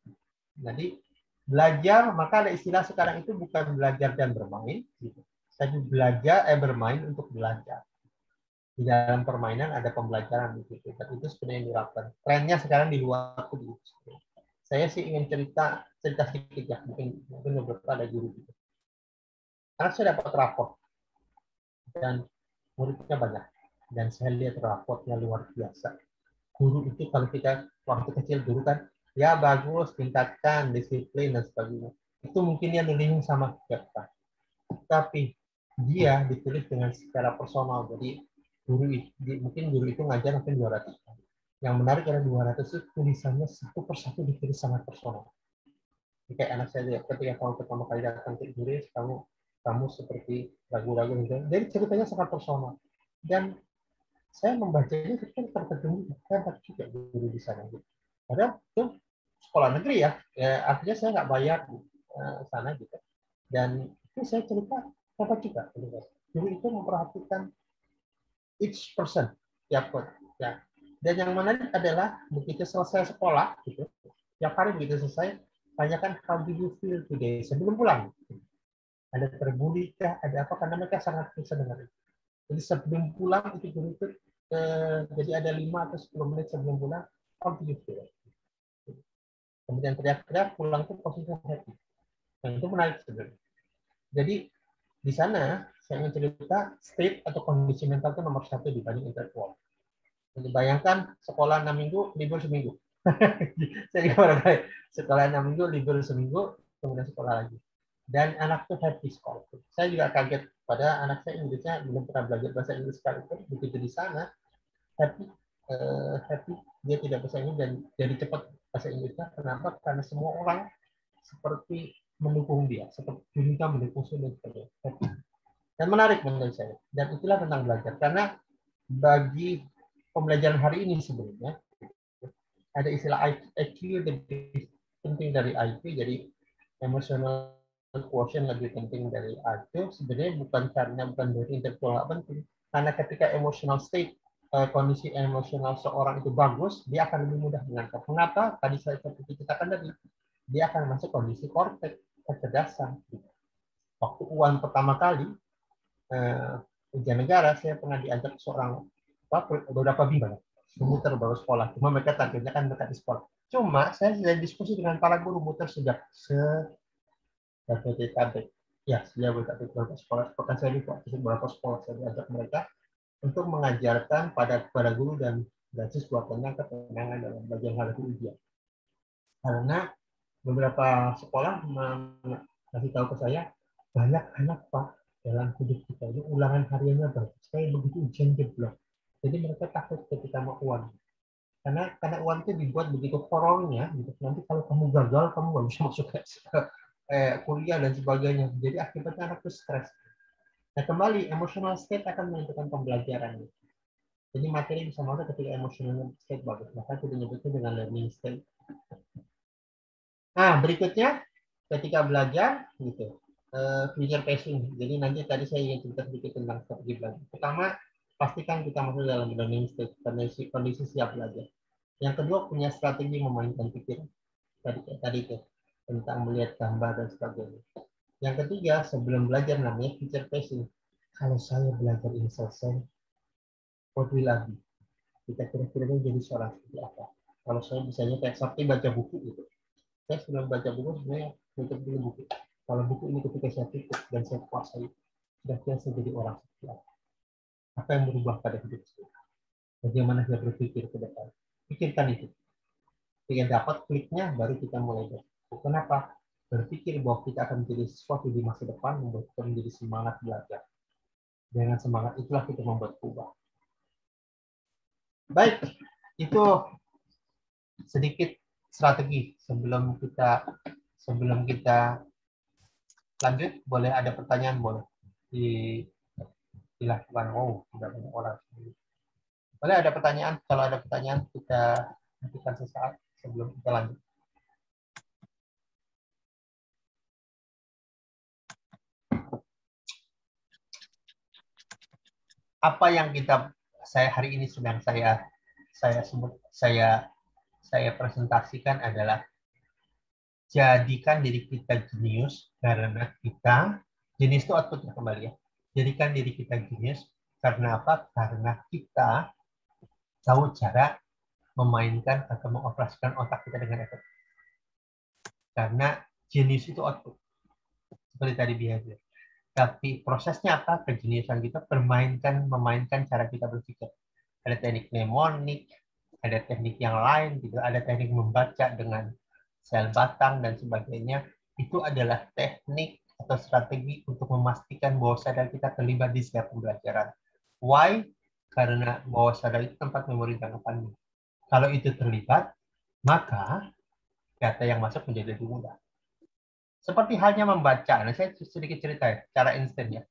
Jadi belajar, maka ada istilah sekarang itu bukan belajar dan bermain, gitu. Tapi belajar bermain untuk belajar. Di dalam permainan ada pembelajaran gitu. Dan itu sebenarnya yang dilakukan. Trennya sekarang di luar itu. Saya sih ingin cerita sedikit ya, mungkin beberapa ada guru gitu. Karena saya dapat raport dan muridnya banyak. Dan saya lihat raportnya luar biasa. Guru itu kalau kita waktu kecil dulu kan, ya bagus, tingkatkan, disiplin, dan sebagainya. Itu mungkin dia nulis sama kita. Tapi dia ditulis dengan secara personal. Jadi mungkin guru itu ngajar mungkin 200. Yang menarik adalah 200 itu tulisannya satu persatu ditulis sangat personal. Jadi kayak anak saya lihat ketika kamu pertama kali datang ke Inggris, kamu seperti ragu-ragu gitu. Jadi ceritanya sangat personal. Dan saya membacanya kan tertegun, hebat juga guru di sana. Karena itu sekolah negeri ya, artinya saya nggak bayar sana gitu. Dan itu saya cerita hebat juga. Guru itu memperhatikan each person tiap ya. Dan yang menarik adalah begitu selesai sekolah gitu, tiap hari begitu selesai, tanyakan how do you feel today sebelum pulang. Ada terbuli kah, ada apa, karena mereka sangat bisa dengar. Jadi sebelum pulang itu guru itu jadi ada 5 atau 10 menit sebelum pulang, how do you feel? Kemudian teriak-teriak pulang itu posisi happy. Nah, itu menarik sebenarnya. Jadi di sana saya ingin cerita state atau kondisi mental itu nomor 1 dibanding intelektual. Jadi bayangkan sekolah 6 minggu, libur seminggu. Saya juga sekolah 6 minggu, libur seminggu, kemudian sekolah lagi. Dan anak itu happy sekolah. Saya juga kaget pada anak saya Inggrisnya belum pernah belajar bahasa Inggris sekalipun, begitu di sana happy, happy dia tidak bahasa Inggris dan jadi cepat bahasa Inggrisnya. Kenapa? Karena semua orang seperti mendukung dia, seperti dunia mendukung dan sebagainya. Dan menarik menurut saya. Dan itulah tentang belajar. Karena bagi pembelajaran hari ini sebenarnya ada istilah IQ lebih penting dari IQ, jadi emotional quotient lebih penting dari IQ. Sebenarnya bukan dari intelektual nggak penting, karena ketika emotional state, kondisi emosional seorang itu bagus, dia akan lebih mudah menangkap. Mengapa? Tadi saya seperti katakan tadi, dia akan masuk kondisi korteks, kecerdasan. Waktu UAN pertama kali ujian negara, saya pernah diajak seorang beberapa bimbang memutar baru sekolah. Cuma mereka targetnya kan dekat di sekolah. Cuma saya sudah diskusi dengan para guru muter sejak Jabodetabek. Ya, Jabodetabek beberapa sekolah. Bahkan saya di beberapa sekolah saya diajak mereka untuk mengajarkan pada guru dan siswa tentang ketenangan dalam belajar menghadapi ujian. Karena beberapa sekolah kasih tahu ke saya, banyak anak Pak dalam hidup kita ini ulangan hariannya bagus. Saya begitu ujian jeblok. Jadi mereka takut ketika mau UAN. Karena UAN itu dibuat begitu horornya, gitu. Nanti kalau kamu gagal, kamu nggak bisa masuk ke kuliah dan sebagainya. Jadi akibatnya anak itu stres. Nah kembali, emotional state akan menentukan pembelajaran. Jadi materi bisa masuk ketika emotional state bagus. Maka itu disebutnya dengan learning state. Nah berikutnya, ketika belajar, gitu, future pacing. Jadi nanti tadi saya ingin cerita sedikit tentang strategi belajar. Pertama, pastikan kita masuk dalam learning state, kondisi siap belajar. Yang kedua, punya strategi memainkan pikiran. Tadi itu tentang melihat gambar dan sebagainya. Yang ketiga, sebelum belajar namanya future pacing. Kalau saya belajar ini selesai, what will I be? Kita kira-kira jadi seorang seperti apa? Kalau saya misalnya kayak Sakti baca buku gitu, saya sebelum baca buku sebenarnya tutup dulu buku. Kalau buku ini ketika saya tutup dan saya kuasai, kira-kira saya jadi orang seperti apa? Apa yang berubah pada hidup saya? Bagaimana saya berpikir ke depan? Pikirkan itu. Ketika dapat kliknya, baru kita mulai belajar. Kenapa? Berpikir bahwa kita akan menjadi sesuatu di masa depan, membuat kita menjadi semangat belajar. Dengan semangat itulah kita membuat perubahan. Baik, itu sedikit strategi sebelum kita lanjut. Boleh ada pertanyaan, boleh dilakukan. Oh, tidak banyak orang. Boleh ada pertanyaan? Kalau ada pertanyaan kita nantikan sesaat sebelum kita lanjut. Apa yang saya hari ini sedang saya presentasikan adalah jadikan diri kita jenius karena kita jenius itu outputnya kembali ya. Jadikan diri kita jenius karena apa? Karena kita tahu cara memainkan atau mengoperasikan otak kita dengan efektif. Karena jenius itu output. Seperti tadi behavior. Tapi prosesnya apa? Kejeniusan kita memainkan cara kita berpikir. Ada teknik mnemonik, ada teknik yang lain, gitu. Ada teknik membaca dengan sel batang dan sebagainya. Itu adalah teknik atau strategi untuk memastikan bahwa sadar kita terlibat di setiap pembelajaran. Why? Karena bahwa sadar itu tempat memori jangka panjang. Kalau itu terlibat, maka data yang masuk menjadi lebih mudah. Seperti halnya membaca. Nah, saya sedikit cerita ya, cara instan ya.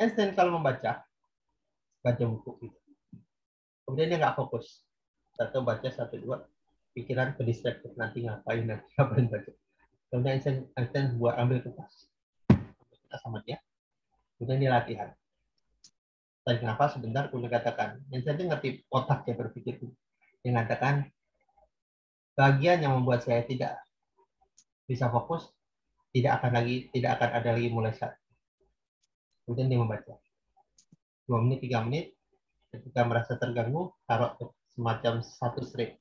Einstein kalau membaca, baca buku gitu. Kemudian dia nggak fokus. Satu baca, satu dua, pikiran ke distract nanti ngapain baca. Kemudian Einstein buat ambil kertas sama dia, kemudian dia latihan. Tarik nafas sebentar, kemudian katakan. Einstein itu ngerti otak ya berpikir. Dia mengatakan bagian yang membuat saya tidak bisa fokus tidak akan ada lagi mulai saat. Kemudian dia membaca 2 menit 3 menit, ketika merasa terganggu taruh semacam satu strip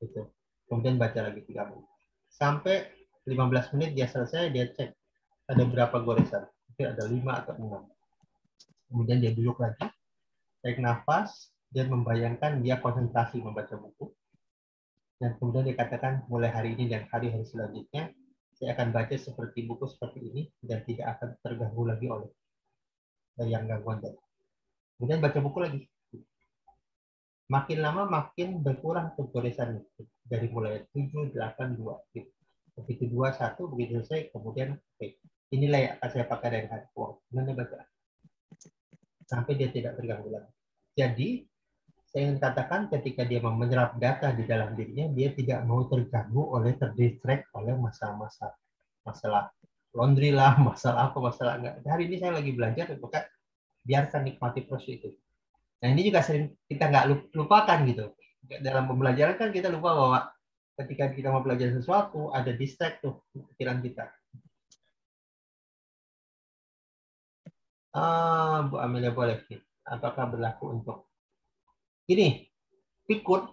gitu. Kemudian baca lagi 3 menit sampai 15 menit dia selesai, dia cek ada berapa goresan, mungkin ada 5 atau 6. Kemudian dia duduk lagi, tarik nafas, dan membayangkan dia konsentrasi membaca buku. Dan kemudian dia katakan mulai hari ini dan hari-hari selanjutnya saya akan baca seperti buku seperti ini dan tidak akan terganggu lagi oleh yang gangguan tadi. Kemudian baca buku lagi. Makin lama makin berkurang tuh goresan dari mulai 7, 8, 2. Gitu. Begitu 2, 1, begitu selesai, kemudian inilah yang akan saya pakai dari hari uang. Kemudian baca. Sampai dia tidak terganggu lagi. Jadi, saya ingin katakan ketika dia menyerap data di dalam dirinya, dia tidak mau terganggu oleh terdistract oleh masalah laundry lah, masalah apa, masalah enggak. Hari ini saya lagi belajar, maka biarkan nikmati proses itu. Nah ini juga sering kita nggak lupakan gitu. Dalam pembelajaran kan kita lupa bahwa ketika kita mau belajar sesuatu, ada distract tuh pikiran kita. Bu Amelia boleh. Apakah berlaku untuk ini? Pikun,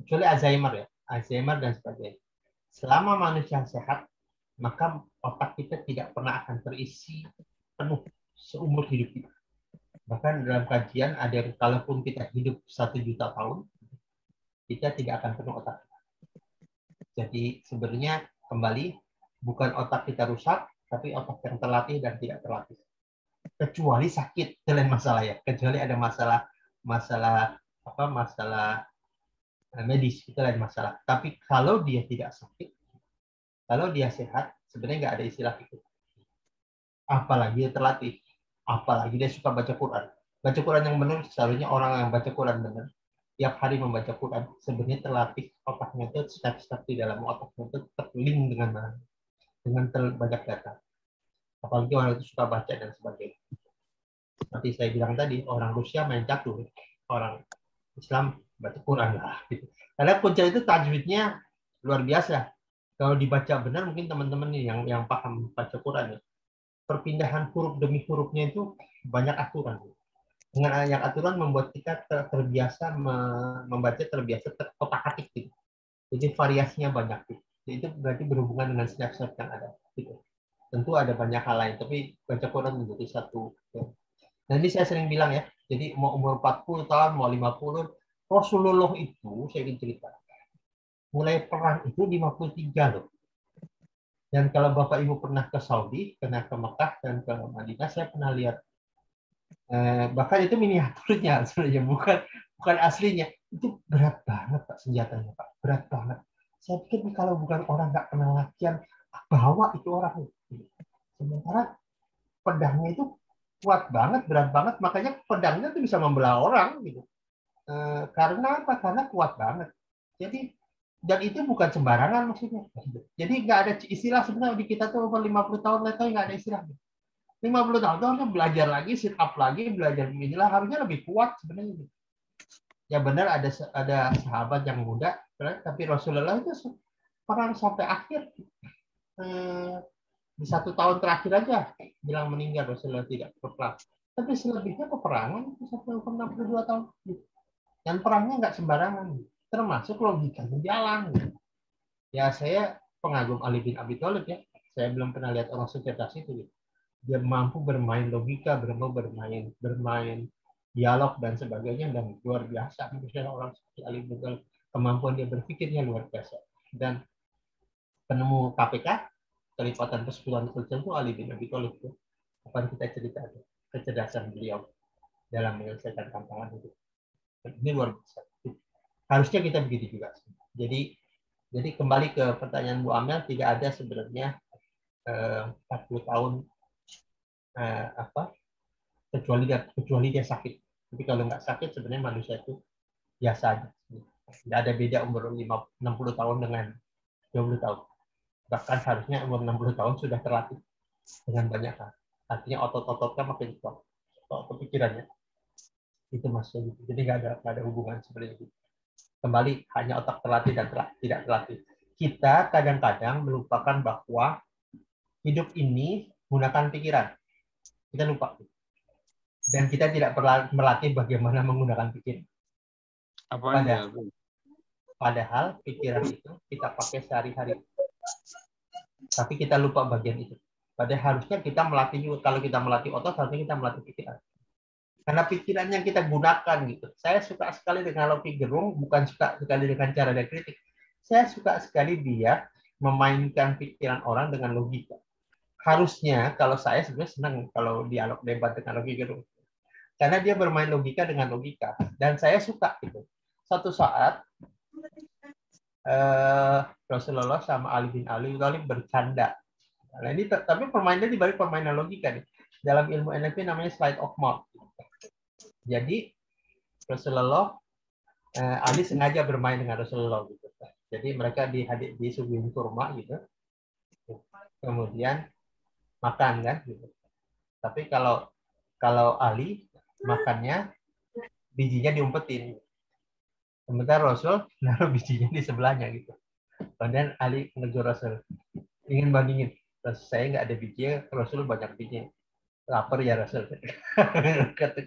kecuali Alzheimer ya. Alzheimer dan sebagainya. Selama manusia sehat, maka otak kita tidak pernah akan terisi penuh seumur hidup kita. Bahkan dalam kajian ada yang kalaupun kita hidup 1 juta tahun, kita tidak akan penuh otak. Jadi sebenarnya kembali bukan otak kita rusak, tapi otak yang terlatih dan tidak terlatih. Kecuali sakit, itu lain masalah ya. Kecuali ada masalah medis, itu lain masalah. Tapi kalau dia tidak sakit, kalau dia sehat, sebenarnya nggak ada istilah itu. Apalagi dia terlatih, apalagi dia suka baca Quran. Baca Quran yang benar, seharusnya orang yang baca Quran benar, tiap hari membaca Quran, sebenarnya terlatih otaknya itu, step-step di dalam otaknya itu terlink dengan banyak data. Apalagi orang itu suka baca dan sebagainya. Seperti saya bilang tadi, orang Rusia main catur, orang Islam baca Quran lah. Gitu. Karena kunci itu tajwidnya luar biasa. Kalau dibaca benar, mungkin teman-teman yang paham baca Quran ya, perpindahan huruf demi hurufnya itu banyak aturan. Dengan banyak aturan membuat kita terbiasa membaca, terbiasa terkotak-atik gitu. Jadi variasinya banyak gitu. Jadi itu berarti berhubungan dengan step-step yang ada. Gitu. Tentu ada banyak hal lain, tapi baca Quran menjadi satu. Ya. Nah ini saya sering bilang ya, jadi mau umur 40 tahun, mau 50, Rasulullah itu, saya ingin cerita, mulai perang itu 53 loh. Dan kalau Bapak Ibu pernah ke Saudi, pernah ke Mekah, dan ke Madinah, saya pernah lihat, bahkan itu miniaturnya sebenarnya, bukan aslinya. Itu berat banget Pak senjatanya Pak, berat banget. Saya pikir kalau bukan orang nggak pernah latihan, bawa itu orang. Sementara pedangnya itu kuat banget, berat banget, makanya pedangnya itu bisa membelah orang gitu. Karena apa? Karena kuat banget. Jadi dan itu bukan sembarangan maksudnya. Jadi nggak ada istilah sebenarnya di kita tuh umur 50 tahun lagi nggak ada istilah. 50 tahun itu harusnya belajar lagi, sit up lagi, belajar inilah harusnya lebih kuat sebenarnya. Ya benar ada sahabat yang muda, tapi Rasulullah itu perang sampai akhir. Di 1 tahun terakhir aja bilang meninggal, Rasulullah tidak berperang. Tapi selebihnya peperangan itu sampai 62 tahun. Dan perangnya nggak sembarangan, termasuk logikanya jalan. Ya saya pengagum Ali bin Abi Thalib ya. Saya belum pernah lihat orang secerdas itu. Dia mampu bermain logika, bermain dialog dan sebagainya, dan luar biasa. Misalnya orang seperti Ali bin Thalib, kemampuan dia berpikirnya luar biasa. Dan penemu KPK, kelipatan persekutuan Kristen itu Ali bin Abi Thalib. Kapan kita cerita kecerdasan beliau dalam menyelesaikan tantangan itu. Ini luar biasa. Harusnya kita begitu juga. Jadi kembali ke pertanyaan Bu Amel, tidak ada sebenarnya 40 tahun kecuali dia sakit. Tapi kalau nggak sakit sebenarnya manusia itu biasa aja. Tidak ada beda umur 60 tahun dengan 20 tahun. Bahkan harusnya umur 60 tahun sudah terlatih dengan banyak hal. Artinya otot-ototnya makin kuat. Otot pikirannya itu masih gitu. Jadi nggak ada hubungan seperti itu. Kembali hanya otak terlatih dan tidak terlatih. Kita kadang-kadang melupakan bahwa hidup ini menggunakan pikiran. Kita lupa. Dan kita tidak melatih bagaimana menggunakan pikiran. Padahal pikiran itu kita pakai sehari-hari. Tapi kita lupa bagian itu. Padahal harusnya kita melatih juga. Kalau kita melatih otot, harusnya kita melatih pikiran. Karena pikiran yang kita gunakan gitu. Saya suka sekali dengan Rocky Gerung, bukan suka sekali dengan cara dia kritik. Saya suka sekali dia memainkan pikiran orang dengan logika. Harusnya kalau saya sebenarnya senang kalau dialog debat dengan Rocky Gerung. Karena dia bermain logika dengan logika. Dan saya suka gitu. Suatu saat Rasulullah sama Ali bin Abi Thalib bercanda. Nah, ini tapi permainannya di balik permainan logika nih. Dalam ilmu NLP namanya slide of mouth. Jadi Rasulullah, Ali sengaja bermain dengan Rasulullah gitu. Jadi mereka disuguhin kurma gitu. Kemudian makan kan gitu. Tapi kalau Ali makannya bijinya diumpetin. Sementara Rasul naruh bijinya di sebelahnya gitu. Kemudian Ali menegur Rasul. Ingin bandingin. Saya nggak ada bijinya, Rasul banyak bijinya. Lapar ya Rasul.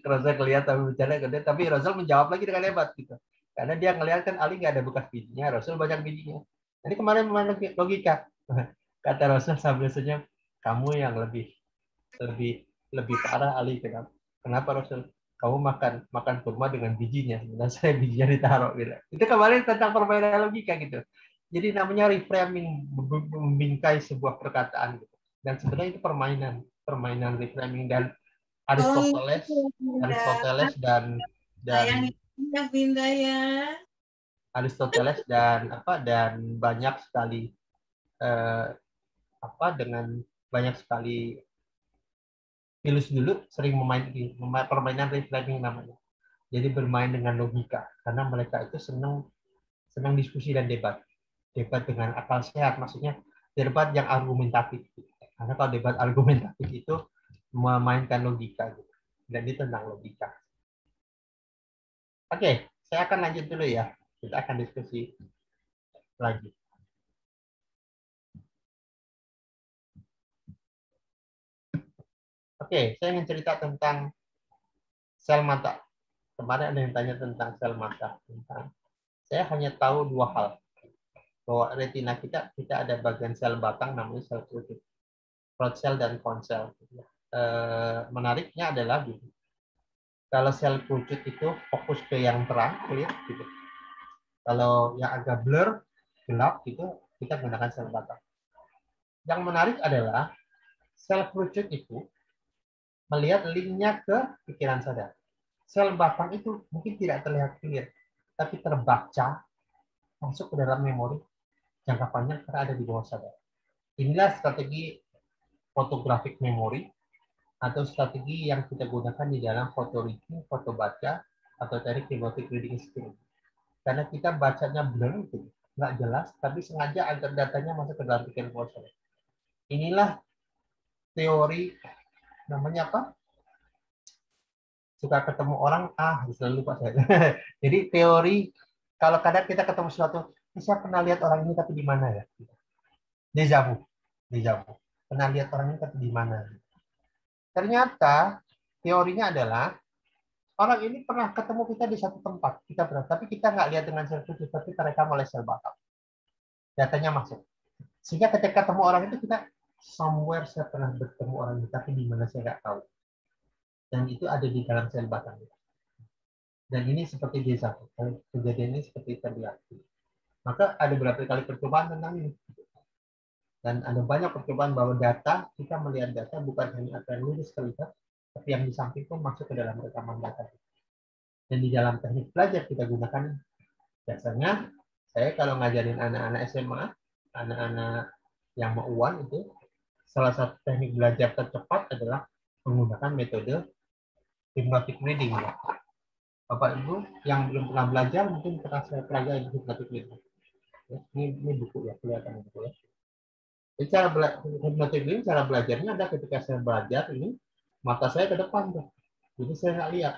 Rasul kelihatan bercanda, tapi Rasul menjawab lagi dengan hebat gitu. Karena dia ngelihat kan Ali nggak ada bekas bijinya, Rasul banyak bijinya. Jadi kemarin memang logika. Kata Rasul sambil senyum, kamu yang lebih parah Ali. Kenapa Rasul? Kamu makan kurma dengan bijinya, sebenarnya saya bijinya ditaruh gitu. Itu kemarin tentang permainan logika gitu. Jadi namanya reframing, membingkai sebuah perkataan gitu. Dan sebenarnya itu permainan reframing. Dan Aristoteles dan Aristoteles dan banyak sekali dengan banyak sekali filsuf dulu sering memainkan permainan reframing namanya. Jadi bermain dengan logika karena mereka itu senang diskusi dan debat dengan akal sehat, maksudnya debat yang argumentatif. Karena kalau debat argumentatif itu memainkan logika gitu. Dan itu tentang logika. Oke, saya akan lanjut dulu ya. Kita akan diskusi lagi. Oke, saya ingin cerita tentang sel mata. Kemarin ada yang tanya tentang sel mata. Saya hanya tahu dua hal. Bahwa retina kita ada bagian sel batang namanya sel kerucut. Rod cell dan cone cell. Menariknya adalah gitu. Kalau sel kerucut itu fokus ke yang terang, clear, gitu. Kalau yang agak blur, gelap, gitu, kita gunakan sel batang. Yang menarik adalah sel kerucut itu melihat linknya ke pikiran sadar. Sel batang itu mungkin tidak terlihat clear, tapi terbaca masuk ke dalam memori jangka panjang karena ada di bawah sadar. Inilah strategi photographic memory atau strategi yang kita gunakan di dalam foto reading, foto baca, atau teknik hypnotic reading skill. Karena kita bacanya blur, gitu, nggak jelas, tapi sengaja agar datanya masuk ke dalam pikiran bawah sadar. Inilah teori, namanya apa? Suka ketemu orang, selalu lupa saya. Jadi teori, kalau kadang kita ketemu sesuatu, saya pernah lihat orang ini tapi di mana ya? Deja vu. Pernah lihat orang ini tapi di mana? Ternyata teorinya adalah orang ini pernah ketemu kita di satu tempat, tapi kita nggak lihat dengan sel khusus, tapi terekam oleh sel batang. Datanya masuk. Sehingga ketika ketemu orang itu kita somewhere saya pernah bertemu orang itu, tapi di mana saya nggak tahu. Dan itu ada di dalam sel batang. Dan ini seperti deja vu. Kejadian ini seperti terlihat. Maka ada beberapa kali percobaan tentang ini. Dan ada banyak percobaan bahwa data, kita melihat data bukan hanya apa yang lurus terlihat, tapi yang di samping pun masuk ke dalam rekaman data. Dan di dalam teknik belajar kita gunakan, biasanya saya kalau ngajarin anak-anak SMA, anak-anak yang mau UAN itu, salah satu teknik belajar tercepat adalah menggunakan metode hypnotic reading ya. Bapak Ibu yang belum pernah belajar mungkin pernah saya pelajari hypnotic reading. Ya, ini buku ya, kelihatan buku ya. Jadi hypnotic reading, cara belajarnya ada ketika saya belajar ini, mata saya ke depan tuh. Jadi saya nggak lihat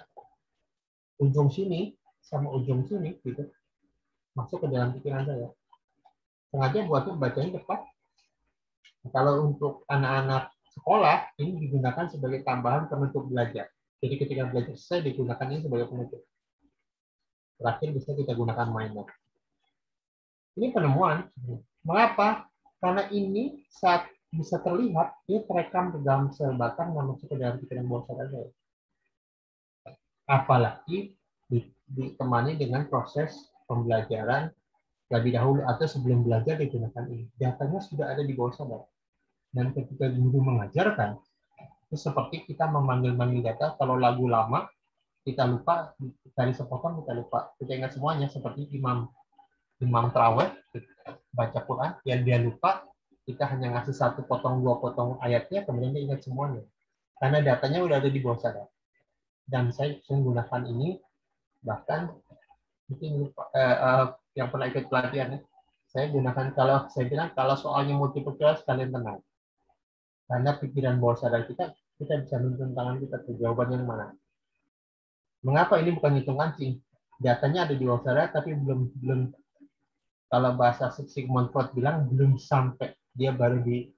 ujung sini sama ujung sini gitu masuk ke dalam pikiran saya. Sengaja buatnya bacanya cepat. Kalau untuk anak-anak sekolah, ini digunakan sebagai tambahan penutup belajar. Jadi ketika belajar selesai, digunakan ini sebagai penutup. Terakhir bisa kita gunakan mind map. Ini penemuan. Mengapa? Karena ini saat bisa terlihat, dia terekam di dalam sel batang yang masuk ke dalam pikiran bawah sadar saya. Apalagi ditemani dengan proses pembelajaran lebih dahulu atau sebelum belajar digunakan ini. Datanya sudah ada di bawah sadar. Dan ketika guru mengajarkan, itu seperti kita memanggil-manggil data. Kalau lagu lama, kita lupa, dari sepotong kita lupa. Kita ingat semuanya, seperti imam terawih, baca Quran, yang dia lupa, kita hanya ngasih satu potong, dua potong ayatnya, kemudian dia ingat semuanya. Karena datanya udah ada di bawah sadar. Dan saya menggunakan ini, bahkan mungkin yang pernah ikut pelatihan, saya gunakan, kalau saya bilang, kalau soalnya multiple choice, kalian tenang. Karena pikiran bawah sadar kita bisa menuntun tangan kita ke jawaban yang mana. Mengapa ini bukan hitung kancing? Datanya ada di bawah sadar, tapi belum kalau bahasa Sigmund Freud bilang belum sampai, dia baru di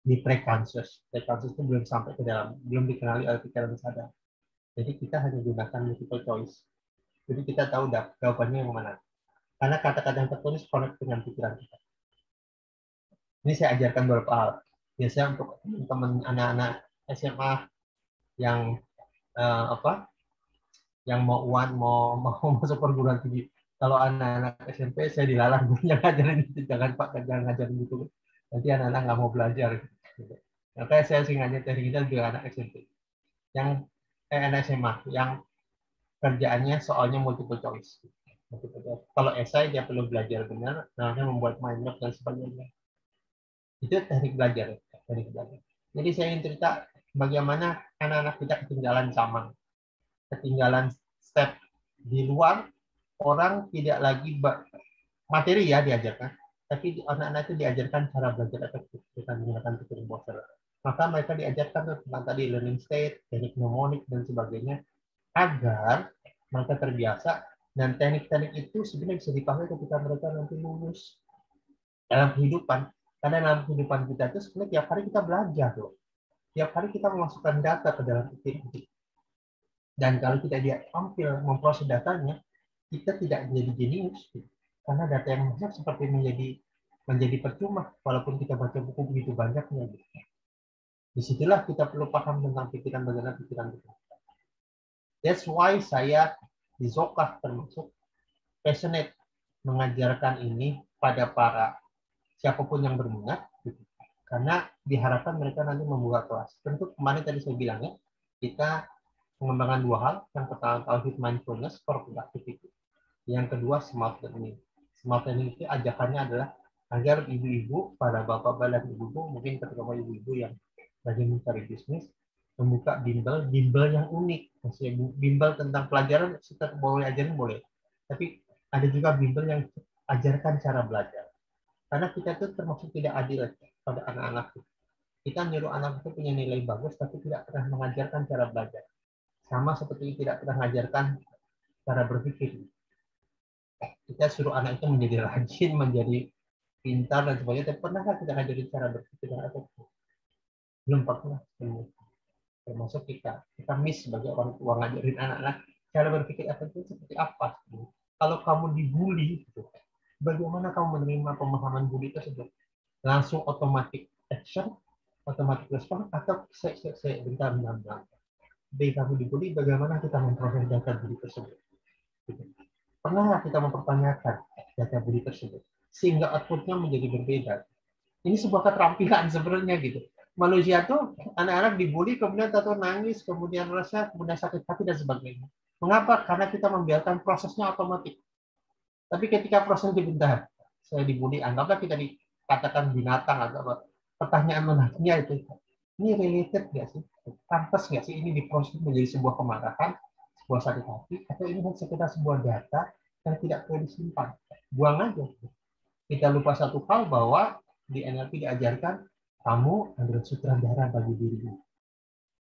preconscious. Preconscious itu belum sampai ke dalam, belum dikenali oleh pikiran sadar. Jadi kita hanya gunakan multiple choice. Jadi kita tahu jawabannya yang mana. Karena kata-kata yang tertulis connect dengan pikiran kita. Ini saya ajarkan beberapa hal. Biasanya untuk teman-teman anak-anak SMA yang yang mau masuk perguruan tinggi. Kalau anak-anak SMP saya dilarang ngajarin itu, jangan Pak, jangan ngajarin gitu. Nanti anak-anak nggak mau belajar. Makanya saya sih ngajarin kita juga anak SMP. Yang anak SMA yang kerjaannya soalnya multiple choice. Kalau esai dia perlu belajar benar, namanya membuat mind map dan sebagainya. Itu teknik belajar. Jadi saya ingin cerita bagaimana anak-anak kita ketinggalan zaman, ketinggalan step di luar. Orang tidak lagi materi ya diajarkan, tapi anak-anak itu diajarkan cara belajar efektif dengan menggunakan pikiran bawah sadar. Maka mereka diajarkan tentang tadi learning state, teknik mnemonik dan sebagainya, agar mereka terbiasa, dan teknik-teknik itu sebenarnya bisa dipakai ketika mereka nanti lulus dalam kehidupan. Karena dalam kehidupan kita itu sebenarnya tiap hari kita belajar loh. Tiap hari kita memasukkan data ke dalam pikiran kita. Dan kalau kita tampil memproses datanya, kita tidak menjadi jenius. Karena data yang banyak seperti menjadi percuma, walaupun kita baca buku begitu banyaknya. Disitulah kita perlu paham tentang bagaimana pikiran kita. That's why saya di Zokah termasuk passionate mengajarkan ini pada para siapapun yang berminat, karena diharapkan mereka nanti membuka kelas. Tentu kemarin tadi saya bilang ya, kita mengembangkan dua hal. Yang pertama tauhid mindfulness for productivity. Yang kedua smart learning. Smart learning itu ajakannya adalah agar ibu-ibu, para bapak-bapak dan ibu-ibu, mungkin terutama ibu-ibu yang lagi mencari bisnis, membuka bimbel yang unik. Maksudnya bimbel tentang pelajaran kita boleh ajarin boleh, tapi ada juga bimbel yang ajarkan cara belajar. Karena kita itu termasuk tidak adil pada anak-anak. Kita nyuruh anak itu punya nilai bagus, tapi tidak pernah mengajarkan cara belajar. Sama seperti tidak pernah mengajarkan cara berpikir. Kita suruh anak itu menjadi rajin, menjadi pintar dan sebagainya. Tapi pernahkah kita ngajarin cara berpikir yang efektif? Belum pernah. Termasuk kita miss sebagai orang tua ngajarin anak-anak cara berpikir efektif seperti apa. Kalau kamu dibully, bagaimana kamu menerima pemahaman bully tersebut? Langsung automatic action, automatic response, atau saya bentar. Dari kamu dibully, bagaimana kita memproses data bully tersebut? Pernah kita mempertanyakan data bully tersebut sehingga outputnya menjadi berbeda? Ini sebuah keterampilan sebenarnya gitu. Manusia tuh anak-anak dibully, kemudian tahu nangis, kemudian rasa, kemudian sakit hati dan sebagainya. Mengapa? Karena kita membiarkan prosesnya otomatis. Tapi ketika prosesnya dibentar, saya dibully, anggaplah kita dikatakan binatang atau apa. Pertanyaan menariknya itu, Ini related nggak sih? Pantas nggak sih ini diproses menjadi sebuah kemarahan, sebuah sakit hati, atau ini hanya sekedar sebuah data yang tidak perlu disimpan? Buang aja. Kita lupa satu hal bahwa di NLP diajarkan kamu adalah sutradara bagi dirimu.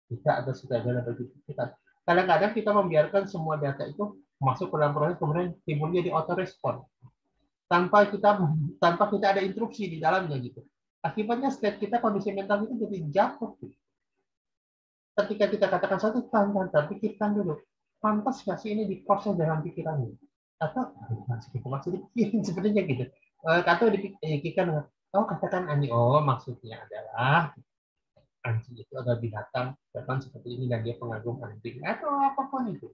Kita adalah sutradara bagi kita. Kadang-kadang kita membiarkan semua data itu masuk ke dalam proses, kemudian timbulnya di autorespon tanpa kita ada instruksi di dalamnya gitu. Akibatnya state kita, kondisi mental itu jadi jatuh. Gitu. Ketika kita katakan satu, tahan, pikirkan dulu. Pantas nggak sih ini diproses dalam pikiranmu? Atau masih dipikirin sebenarnya gitu. Atau dipikirkan dengan, oh katakan Ani, oh maksudnya adalah anjing itu adalah binatang, bahkan seperti ini dan dia pengagum anjing atau apapun itu.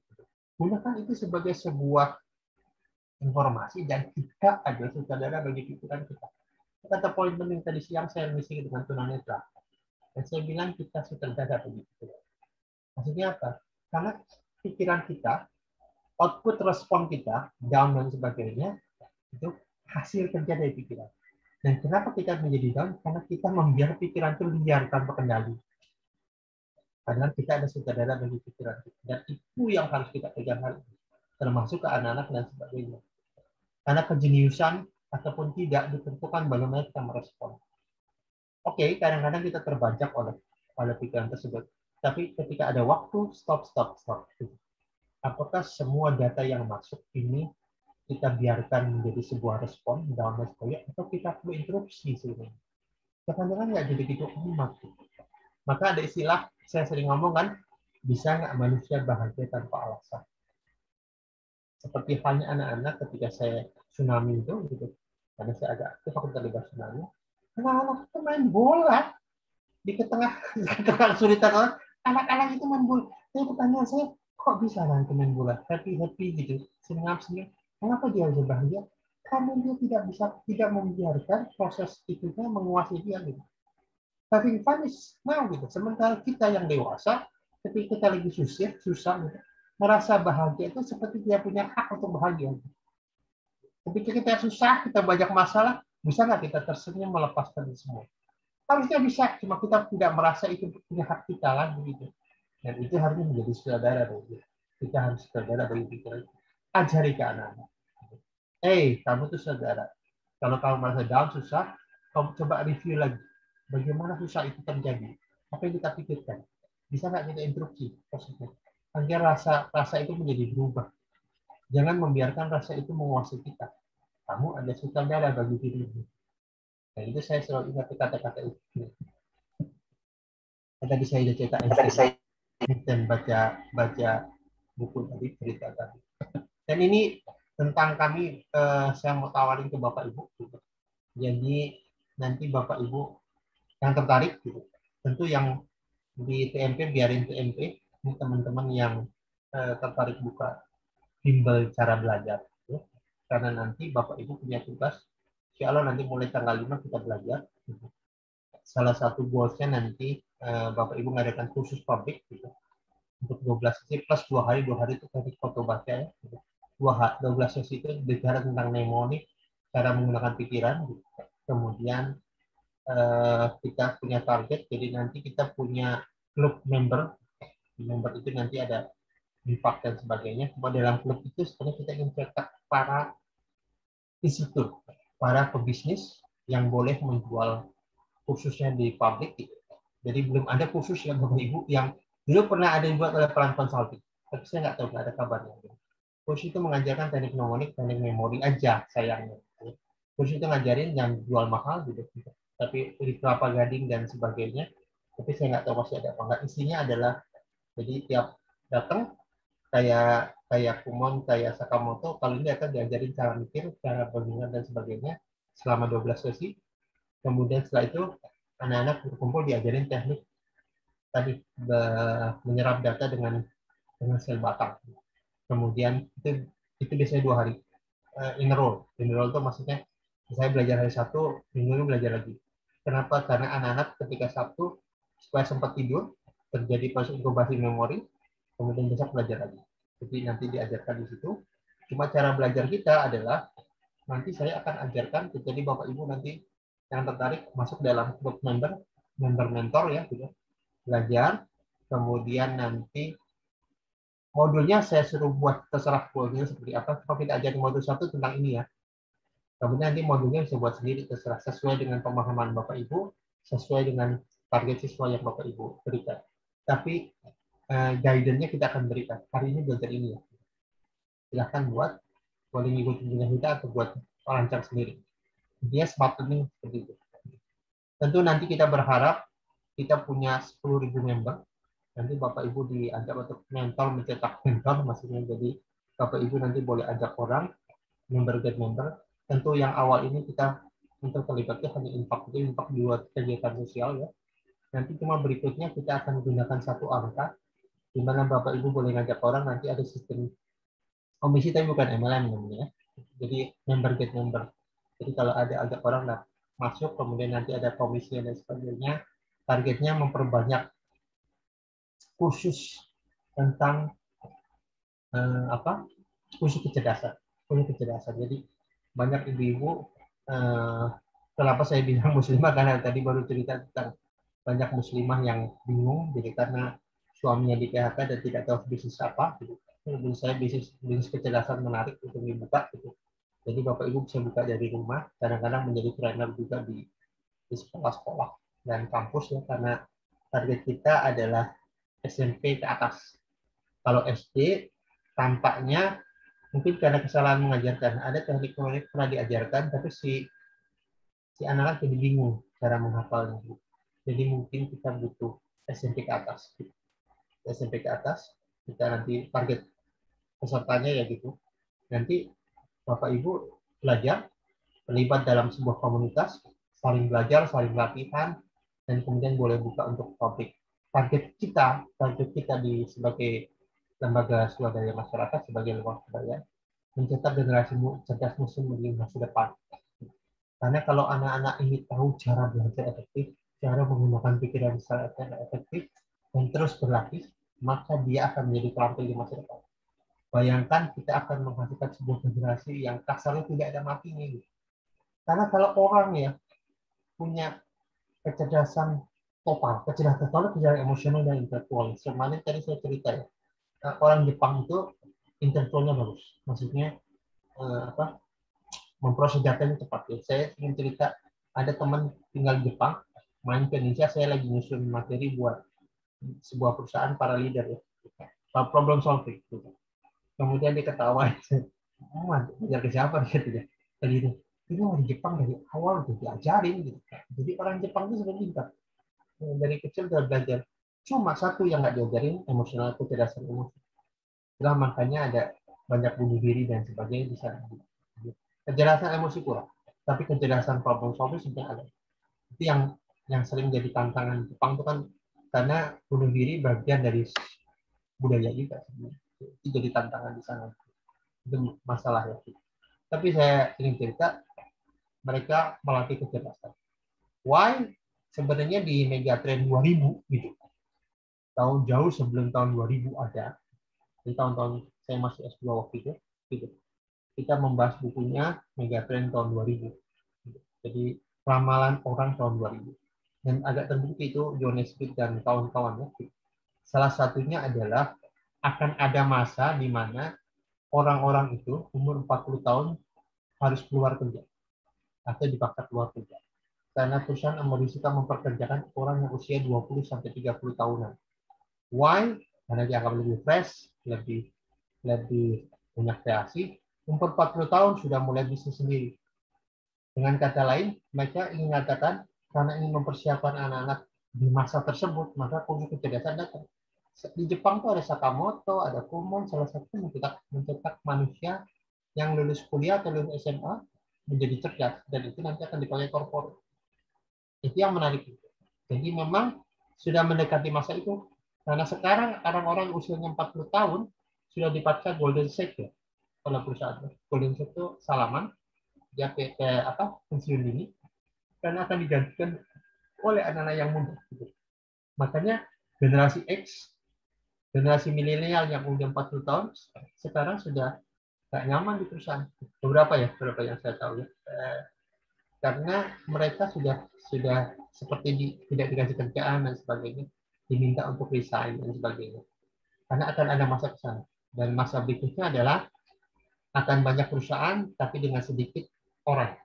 Gunakan itu sebagai sebuah informasi dan kita adalah sutradara bagi pikiran kita. Kata poin penting tadi siang saya misi dengan tunanetra. Dan saya bilang kita sutradara bagi pikiran. Maksudnya apa? Karena pikiran kita, output respon kita, down dan sebagainya, itu hasil kerja dari pikiran. Dan kenapa kita menjadi down? Karena kita membiarkan pikiran itu liar tanpa kendali. Karena kita ada sutradara bagi pikiran kita. Dan itu yang harus kita pegang hari ini. Termasuk ke anak-anak dan sebagainya. Karena kejeniusan ataupun tidak ditentukan bagaimana kita merespon. Oke, kadang-kadang kita terbajak oleh pikiran tersebut. Tapi ketika ada waktu, stop. Apakah semua data yang masuk ini kita biarkan menjadi sebuah respon dalam sebagainya, atau kita perlu interupsi sebenarnya? Jangan-jangan nggak jadi gitu amat. Maka ada istilah, saya sering ngomong kan, bisa nggak manusia bahagia tanpa alasan? Seperti halnya anak-anak ketika saya tsunami itu, gitu. Karena saya agak aktif waktu terlibat tsunami, anak-anak itu main bola di tengah kesulitan orang, anak-anak itu main bola. Jadi pertanyaan saya, kok bisa nanti main bola happy gitu, senyum. Kenapa dia harus bahagia? Karena dia tidak membiarkan proses itunya menguasai dia gitu. Having fun is now gitu. Sementara kita yang dewasa, ketika kita lagi susah gitu, merasa bahagia itu seperti dia punya hak untuk bahagia. Ketika kita susah, kita banyak masalah, bisa nggak kita tersenyum melepaskan itu semua? Harusnya bisa, cuma kita tidak merasa itu punya hak kita lagi gitu. Dan itu harusnya menjadi sutradara bagi kita. Harus sutradara bagi pikiran. Ajari ke anak-anak. Kamu tuh saudara. Kalau kamu merasa down, susah, kamu coba review lagi. Bagaimana susah itu terjadi? Apa yang kita pikirkan? Bisa nggak kita instruksi positif? Agar rasa itu menjadi berubah. Jangan membiarkan rasa itu menguasai kita. Kamu ada sutradara bagi dirimu. Dan itu saya selalu ingat kata-kata itu. Tadi saya sudah cerita Einstein dan baca buku tadi, cerita tadi. Dan ini tentang kami, saya mau tawarin ke Bapak Ibu. Jadi nanti Bapak Ibu yang tertarik, gitu. Tentu yang di TMP biarin TMP, ini teman-teman yang tertarik buka bimbel cara belajar. Gitu. Karena nanti Bapak Ibu punya tugas, insya Allah nanti mulai tanggal 5 kita belajar. Gitu. Salah satu goalsnya nanti Bapak Ibu mengadakan khusus publik gitu. Untuk 12 sesi plus 2 hari itu teknik foto baca ya. 12 sesi itu bicara tentang mnemonik, cara menggunakan pikiran. Gitu. Kemudian kita punya target, jadi nanti kita punya klub member itu nanti ada impact dan sebagainya. Dalam klub itu sebenarnya kita ingin cetak para institut, para pebisnis yang boleh menjual khususnya di publik. Gitu. Jadi belum ada khusus yang Bapak Ibu yang dulu pernah ada dibuat oleh Pelan Consulting, tapi saya nggak tahu, nggak ada kabarnya. Khusus itu mengajarkan teknik mnemonik, teknik memori aja sayangnya. Khusus itu ngajarin yang jual mahal gitu, tapi di Kelapa Gading dan sebagainya. Tapi saya nggak tahu masih ada apa nggak. Isinya adalah jadi tiap datang kayak Kumon, kayak Sakamoto, kalau ini akan diajarin cara mikir, cara berhubungan dan sebagainya selama 12 sesi. Kemudian setelah itu anak-anak berkumpul diajarin teknik tadi menyerap data dengan sel batang. Kemudian itu biasanya 2 hari. In a row itu maksudnya saya belajar hari Sabtu, minggu ini belajar lagi. Kenapa? Karena anak-anak ketika Sabtu supaya sempat tidur, terjadi proses inkubasi memori, kemudian besok belajar lagi. Jadi nanti diajarkan di situ. Cuma cara belajar kita adalah nanti saya akan ajarkan, jadi Bapak Ibu nanti yang tertarik masuk dalam klub member mentor ya, gitu. belajar, kemudian nanti modulnya saya suruh buat terserah modulnya seperti apa. Kalau kita ajarin modul 1 tentang ini ya. Kemudian nanti modulnya bisa buat sendiri terserah sesuai dengan pemahaman Bapak Ibu, sesuai dengan target siswa yang Bapak Ibu berikan. Tapi guidance-nya kita akan berikan. Hari ini belajar ini ya. Silahkan buat, boleh ngikutin punya kita atau buat rancang sendiri. Dia smart learning seperti itu. Tentu nanti kita berharap kita punya 10.000 member. Nanti Bapak Ibu diajak untuk mentor, mencetak mentor, maksudnya jadi Bapak Ibu nanti boleh ajak orang, member get member. Tentu yang awal ini kita untuk terlibatnya hanya infak, itu infak buat kegiatan sosial ya. Nanti cuma berikutnya kita akan gunakan satu angka, di mana Bapak Ibu boleh ngajak orang, nanti ada sistem komisi tapi bukan MLM namanya ya. Jadi member get member. Jadi kalau ada ajak orang masuk, kemudian nanti ada komisi dan sebagainya, targetnya memperbanyak kursus tentang kursus kecerdasan. Jadi banyak ibu-ibu, kenapa saya bilang muslimah, karena tadi baru cerita tentang banyak muslimah yang bingung, jadi karena suaminya di PHK dan tidak tahu bisnis apa. Menurut saya bisnis kecerdasan menarik untuk dibuka. Gitu. Jadi Bapak Ibu bisa buka dari rumah, kadang-kadang menjadi trainer juga di sekolah-sekolah dan kampus ya, karena target kita adalah SMP ke atas. Kalau SD tampaknya mungkin karena kesalahan mengajarkan, ada teknik-teknik pernah diajarkan, tapi si anak jadi bingung cara menghafalnya. Jadi mungkin kita butuh SMP ke atas. SMP ke atas, kita nanti target pesertanya ya gitu. Nanti Bapak Ibu belajar, terlibat dalam sebuah komunitas, saling belajar, saling latihan, dan kemudian boleh buka untuk publik. Target kita di sebagai lembaga swadaya masyarakat, sebagai lembaga swadaya, mencetak generasi cerdas muslim di masa depan. Karena kalau anak-anak ini tahu cara belajar efektif, cara menggunakan pikiran secara efektif, dan terus berlatih, maka dia akan menjadi terampil di masa depan. Bayangkan kita akan menghasilkan sebuah generasi yang kasarnya tidak ada matinya. Karena kalau orang ya punya kecerdasan total, kecerdasan emosional dan intelektual. Sebenarnya tadi saya cerita ya, orang Jepang itu intelektualnya bagus. Maksudnya memproses datanya cepat. Ya. Saya ingin cerita, ada teman tinggal di Jepang, main ke Indonesia, saya lagi nyusun materi buat sebuah perusahaan para leader ya. Problem solving. Gitu. Kemudian dia ketawa, belajar ke siapa gitu ya. Tadi itu, ini orang Jepang dari awal tuh diajarin gitu. Jadi orang Jepang itu sudah pintar. Dari kecil sudah belajar. Cuma satu yang nggak diajarin, emosional, kecerdasan emosi. Itulah makanya ada banyak bunuh diri dan sebagainya di sana. Kecerdasan emosi kurang, tapi kecerdasan problem solving sudah ada. Itu yang sering jadi tantangan Jepang itu kan, karena bunuh diri bagian dari budaya juga. Itu jadi tantangan di sana. Itu masalah ya. Tapi saya ingin cerita, mereka melatih kecerdasan. Why? Sebenarnya di Megatrend 2000 gitu. Tahun jauh sebelum tahun 2000 ada. Di tahun-tahun saya masih S2 waktu itu, gitu. Kita membahas bukunya Megatrend tahun 2000. Jadi ramalan orang tahun 2000. Dan agak terbukti itu Jonas Smith dan kawan-kawannya. Salah satunya adalah akan ada masa di mana orang-orang itu umur 40 tahun harus keluar kerja atau dipaksa keluar kerja. Karena perusahaan Amerika memperkerjakan orang yang usia 20-30 tahunan. Why? Karena dianggap lebih fresh, lebih punya kreasi. Umur 40 tahun sudah mulai bisnis sendiri. Dengan kata lain, mereka ingin mengatakan karena ingin mempersiapkan anak-anak di masa tersebut, maka punya kecerdasan datang. Di Jepang tuh ada Sakamoto, ada Kumon, salah satu mencetak manusia yang lulus kuliah atau lulus SMA menjadi cerdas, dan itu nanti akan dipakai korporat. Itu yang menarik. Jadi memang sudah mendekati masa itu. Karena sekarang orang-orang usianya 40 tahun sudah dipaksa golden shake ya. Oleh perusahaan. Golden shake itu salaman, dia kayak pensiun dini, karena akan digantikan oleh anak-anak yang muda. Makanya generasi X, generasi milenial yang udah 40 tahun, sekarang sudah nggak nyaman di perusahaan. Beberapa yang saya tahu ya. Karena mereka sudah seperti tidak dikasih kerjaan dan sebagainya. diminta untuk resign dan sebagainya. Karena akan ada masa ke sana. Dan masa berikutnya adalah akan banyak perusahaan tapi dengan sedikit orang.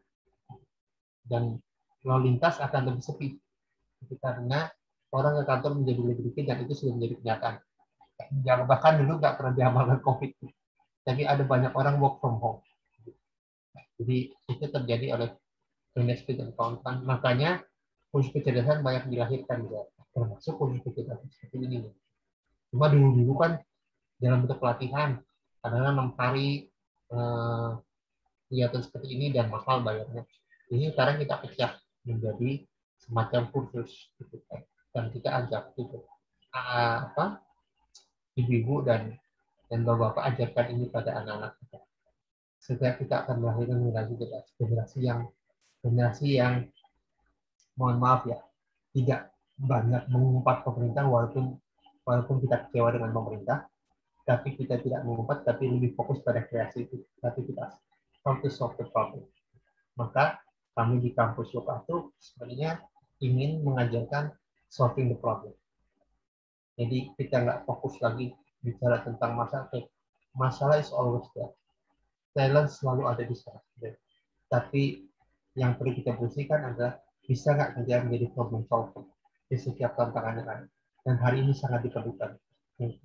Dan lalu lintas akan lebih sepi. Karena orang ke kantor menjadi lebih dikit dan itu sudah menjadi kenyataan. Yang bahkan dulu nggak pernah diamalkan COVID. Tapi ada banyak orang work from home. Jadi itu terjadi oleh industri dan kawan-kawan. Makanya kursus kecerdasan banyak dilahirkan juga. Termasuk kursus kecerdasan seperti ini. Cuma dulu-dulu kan dalam bentuk pelatihan. Kadang-kadang 6 hari kegiatan seperti ini dan mahal bayarnya. Ini sekarang kita pecah menjadi semacam kursus gitu kan. Dan kita ajak gitu ibu-ibu dan bapak-bapak ajarkan ini pada anak-anak kita. Sehingga kita akan melahirkan generasi yang mohon maaf ya tidak banyak mengumpat pemerintah walaupun kita kecewa dengan pemerintah, tapi kita tidak mengumpat tapi lebih fokus pada kreativitas, how to solve the problem. Maka kami di kampus Yoga itu sebenarnya ingin mengajarkan solving the problem. Jadi kita nggak fokus lagi bicara tentang masalah. Masalah is always there. Talent selalu ada di sana. Tapi yang perlu kita bersihkan adalah bisa nggak kerja menjadi problem solver di setiap tantangan yang ada. Dan hari ini sangat diperlukan.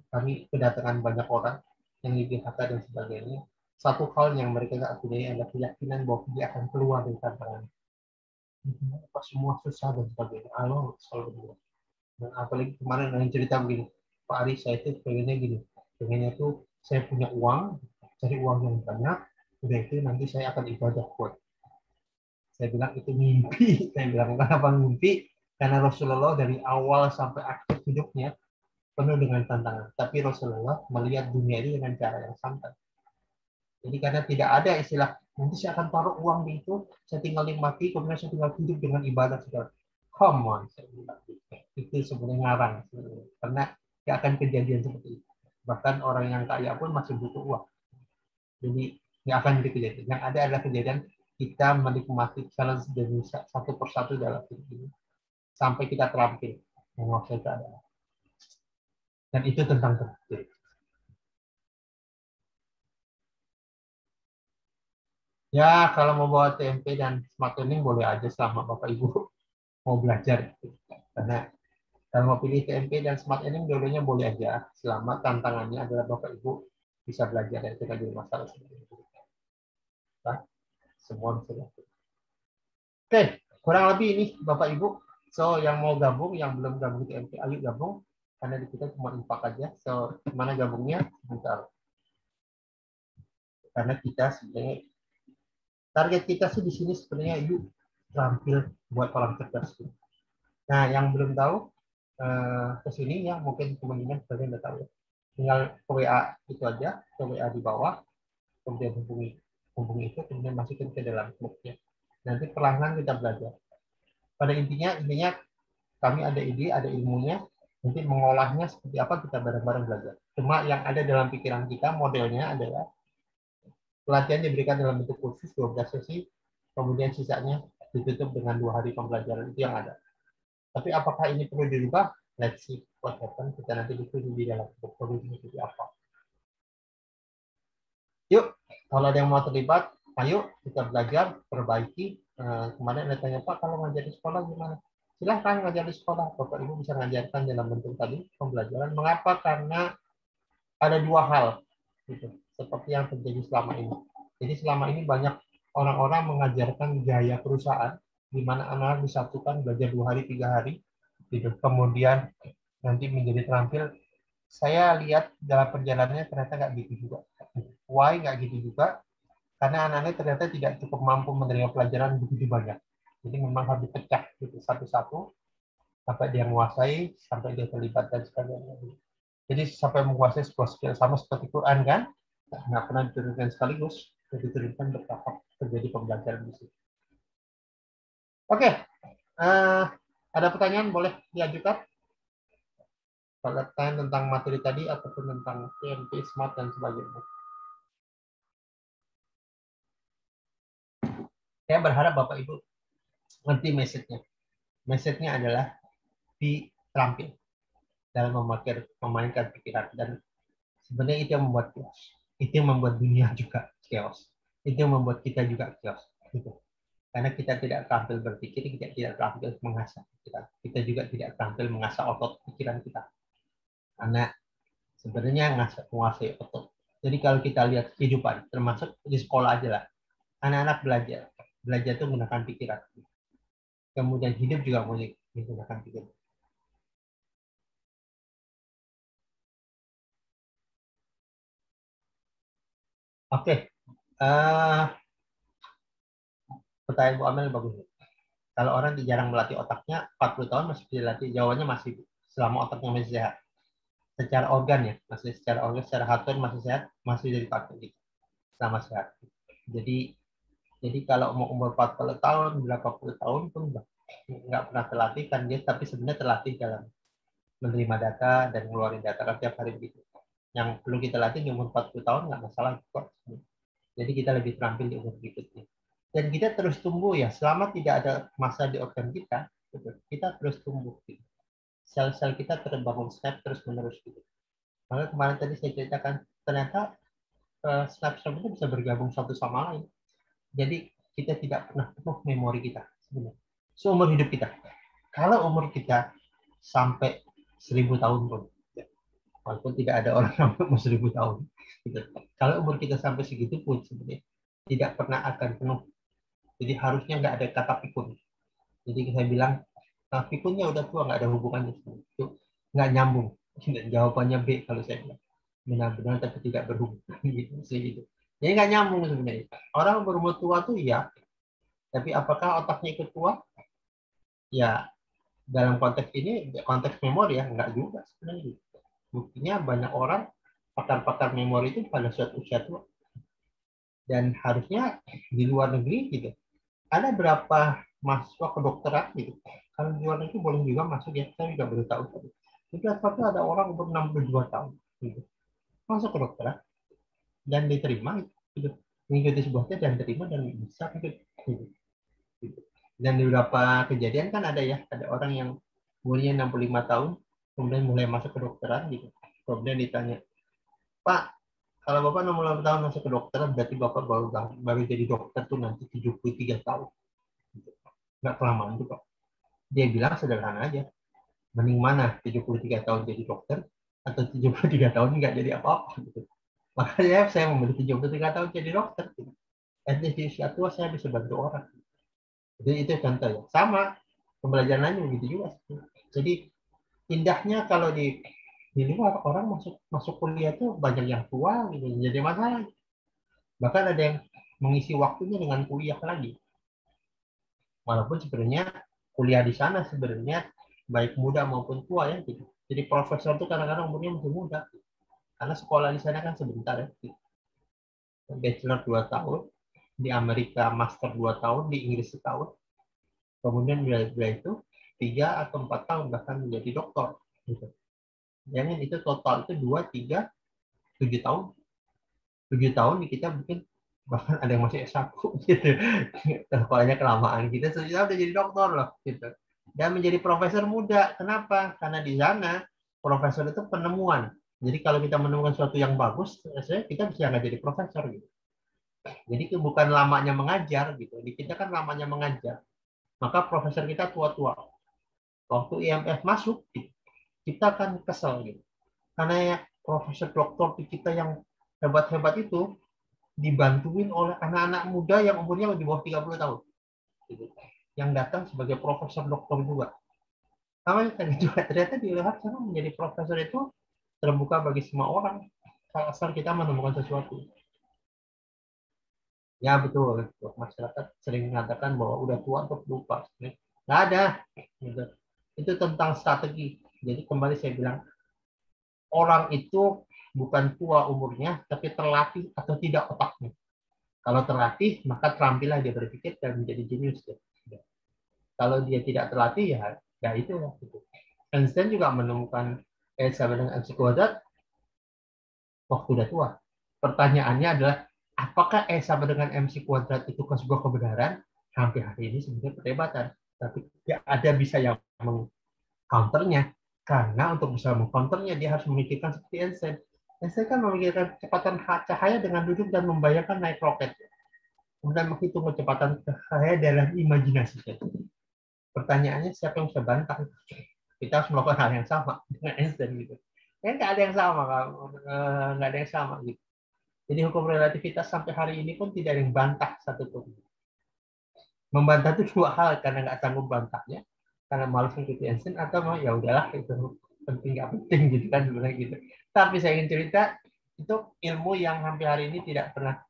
Kami kedatangan banyak orang yang di PHK dan sebagainya. Satu hal yang mereka nggak punya adalah keyakinan bahwa dia akan keluar dari tantangan. Apa semua susah dan sebagainya. Allah selalu bilang. Dan apalagi kemarin yang cerita begini, Pak Ari saya itu pengennya gini, pengennya tuh saya punya uang, cari uang yang banyak, udah itu nanti saya akan ibadah buat. Saya bilang itu mimpi. Saya bilang kenapa mimpi? Karena Rasulullah dari awal sampai akhir hidupnya penuh dengan tantangan. Tapi Rasulullah melihat dunia ini dengan cara yang santai. Jadi karena tidak ada istilah nanti saya akan taruh uang di itu, saya tinggal nikmati, kemudian saya tinggal hidup dengan ibadah segala. Come on, saya bilang. Itu sebenarnya ngarang. Karena tidak akan kejadian seperti itu. Bahkan orang yang kaya pun masih butuh uang. Jadi nggak akan jadi kejadian. Yang ada adalah kejadian kita menikmati challenge demi satu persatu dalam hidup ini sampai kita terampil menguasai keadaan. Dan itu tentang terpikir. Ya, kalau mau bawa TMP dan smart learning boleh aja selama Bapak Ibu mau belajar. Karena kalau mau pilih TMP dan smart learning dua-duanya boleh aja selama tantangannya adalah Bapak Ibu bisa belajar dan tidak jadi masalah. Nah, semua bisa belajar. Oke, kurang lebih ini Bapak Ibu. So, yang mau gabung, yang belum gabung di TMP, ayo gabung. Karena di kita cuma impak aja. So, mana gabungnya? Bentar. Karena kita sebenarnya target kita sih di sini sebenarnya yuk tampil buat orang cerdas. Nah, yang belum tahu ke sini ya mungkin teman-teman kalian udah tahu ya. Tinggal ke WA itu aja, ke WA di bawah, kemudian hubungi itu, kemudian masukin ke dalam grupnya. Nanti perlahan kita belajar. Pada intinya kami ada ide, ada ilmunya, nanti mengolahnya seperti apa kita bareng-bareng belajar. Cuma yang ada dalam pikiran kita modelnya adalah pelatihan diberikan dalam bentuk kursus 12 sesi, kemudian sisanya ditutup dengan 2 hari pembelajaran itu yang ada. Tapi apakah ini perlu dirubah? Let's see what happen. Kita nanti diskusi di dalam portfolio ini seperti apa. Yuk, kalau ada yang mau terlibat, ayo kita belajar, perbaiki. Kemarin ada tanya, Pak, kalau ngajar di sekolah gimana? Silahkan ngajar di sekolah. Bapak Ibu bisa ngajarkan dalam bentuk tadi pembelajaran. Mengapa? Karena ada dua hal, gitu, seperti yang terjadi selama ini. Jadi selama ini banyak orang-orang mengajarkan gaya perusahaan, di mana anak disatukan belajar 2 hari, 3 hari, gitu. Kemudian nanti menjadi terampil. Saya lihat dalam perjalanannya ternyata nggak gitu juga. Why nggak gitu juga? Karena anak-anak ternyata tidak cukup mampu menerima pelajaran begitu banyak. Jadi memang harus dipecah gitu satu-satu sampai dia menguasai, sampai dia terlibat dan sebagainya. Jadi sampai menguasai sebuah skill sama seperti Quran kan? Nggak pernah diturunkan sekaligus, jadi diturunkan bertahap terjadi pembelajaran di situ. Oke, ada pertanyaan boleh diajukan? Kalau tanya tentang materi tadi ataupun tentang PMP, Smart dan sebagainya. Saya berharap Bapak Ibu ngerti message-nya. Message-nya adalah di terampil. dalam memainkan pikiran. Dan sebenarnya itu yang membuat chaos. Itu yang membuat dunia juga chaos. Itu yang membuat kita juga chaos. Gitu. Karena kita tidak terampil berpikir, kita tidak terampil mengasah pikiran. Kita juga tidak terampil mengasah otot pikiran kita. Karena sebenarnya menguasai otot. Jadi kalau kita lihat kehidupan, termasuk di sekolah aja lah, anak-anak belajar itu menggunakan pikiran. Kemudian hidup juga menggunakan pikiran. Oke, pertanyaan Bu Amel bagus. Kalau orang jarang melatih otaknya, 40 tahun masih bisa dilatih. Jawabannya masih selama otaknya masih sehat. Secara organ ya, masih secara organ, secara hardware masih sehat, masih jadi dipakai gitu, selama sehat. Jadi kalau mau umur 40 tahun, 80 tahun pun nggak pernah terlatih kan dia, tapi sebenarnya terlatih dalam menerima data dan ngeluarin data kan tiap hari begitu. Yang perlu kita latih di umur 40 tahun nggak masalah kok. Jadi kita lebih terampil di umur berikutnya. Dan kita terus tumbuh ya, selama tidak ada masa di organ kita, kita terus tumbuh. Gitu. Sel-sel kita terbangun snap terus menerus gitu. Maka kemarin tadi saya ceritakan ternyata snap-snap itu bisa bergabung satu sama lain. Jadi kita tidak pernah penuh memori kita sebenarnya. Seumur hidup kita. Kalau umur kita sampai 1000 tahun pun, walaupun tidak ada orang sampai umur 1000 tahun, gitu. Kalau umur kita sampai segitu pun sebenarnya tidak pernah akan penuh. Jadi harusnya nggak ada kata pikun. Jadi saya bilang pikunnya udah tua, nggak ada hubungannya. Itu nggak nyambung. Dan jawabannya B kalau saya bilang. Benar-benar tapi tidak berhubungan gitu sih gitu. Jadi nggak nyambung sebenarnya. Orang berumur tua tuh ya, tapi apakah otaknya ikut tua? Ya dalam konteks ini konteks memori ya nggak juga sebenarnya. Buktinya banyak orang pakar-pakar memori itu pada suatu usia tua. Dan harusnya di luar negeri gitu. Ada berapa mahasiswa kedokteran gitu. Kalau di luar negeri boleh juga masuk ya, saya juga baru tahu tadi. Jadi ada orang umur 62 tahun gitu. Masuk kedokteran dan diterima gitu. Mengikuti sebuah tes dan diterima dan bisa gitu. Dan di beberapa kejadian kan ada ya, ada orang yang umurnya 65 tahun kemudian mulai masuk kedokteran gitu. Kemudian ditanya, Pak, kalau Bapak 65 tahun masuk ke dokter, berarti Bapak baru jadi dokter tuh nanti 73 tahun. Nggak kelamaan tuh, Pak. Dia bilang sederhana aja. Mending mana 73 tahun jadi dokter atau 73 tahun nggak jadi apa-apa. Gitu. Makanya saya memilih 73 tahun jadi dokter. Gitu. At least di usia tua saya bisa bantu orang. Jadi itu contoh ya. Sama, pembelajarannya begitu juga. Jadi indahnya kalau di luar orang masuk kuliah tuh banyak yang tua gitu, jadi masalah. Bahkan ada yang mengisi waktunya dengan kuliah lagi. Walaupun sebenarnya kuliah di sana sebenarnya baik muda maupun tua ya gitu. Jadi profesor itu kadang-kadang umurnya masih muda. Karena sekolah di sana kan sebentar ya. Gitu. Bachelor 2 tahun, di Amerika master 2 tahun, di Inggris setahun. Kemudian bila itu 3 atau 4 tahun bahkan menjadi doktor. Gitu. Jangan itu total itu 2, 3, 7 tahun. 7 tahun di kita mungkin bahkan ada yang masih S1 gitu. Sekolahnya kelamaan kita sudah jadi dokter loh gitu. Dan menjadi profesor muda. Kenapa? Karena di sana profesor itu penemuan. Jadi kalau kita menemukan sesuatu yang bagus, kita bisa nggak jadi profesor gitu. Jadi itu bukan lamanya mengajar gitu. Di kita kan lamanya mengajar. Maka profesor kita tua-tua. Waktu IMF masuk, kita kan kesel gitu. Karena ya profesor doktor kita yang hebat-hebat itu dibantuin oleh anak-anak muda yang umurnya di bawah 30 tahun. Yang datang sebagai profesor doktor juga. Sama juga ternyata di luar sana menjadi profesor itu terbuka bagi semua orang. Asal kita menemukan sesuatu. Ya betul, masyarakat sering mengatakan bahwa udah tua untuk lupa. Nggak ada. Gitu. Itu tentang strategi. Jadi kembali saya bilang, orang itu bukan tua umurnya, tapi terlatih atau tidak otaknya. Kalau terlatih, maka terampilah dia berpikir dan menjadi jenius. Kalau dia tidak terlatih, ya itu. Gitu. Einstein juga menemukan E sama dengan MC kuadrat waktu udah tua. Pertanyaannya adalah, apakah E sama dengan MC kuadrat itu sebuah kebenaran? Sampai hari ini sebenarnya perdebatan. Tapi tidak ada bisa yang mengcounternya. Karena untuk bisa mengcounternya dia harus memikirkan seperti Einstein. Einstein kan memikirkan kecepatan cahaya dengan duduk dan membayangkan naik roket. Kemudian menghitung kecepatan cahaya dalam imajinasi. Pertanyaannya siapa yang bisa bantah? Kita harus melakukan hal yang sama dengan Einstein gitu. Ya nggak ada yang sama, nggak ada yang sama gitu. Jadi hukum relativitas sampai hari ini pun tidak ada yang bantah satupun. Membantah itu dua hal, karena nggak sanggup bantahnya, karena malas mengikuti Einstein, atau mau ya udahlah itu penting nggak penting gitu kan sebenarnya gitu. Tapi saya ingin cerita itu ilmu yang sampai hari ini tidak pernah,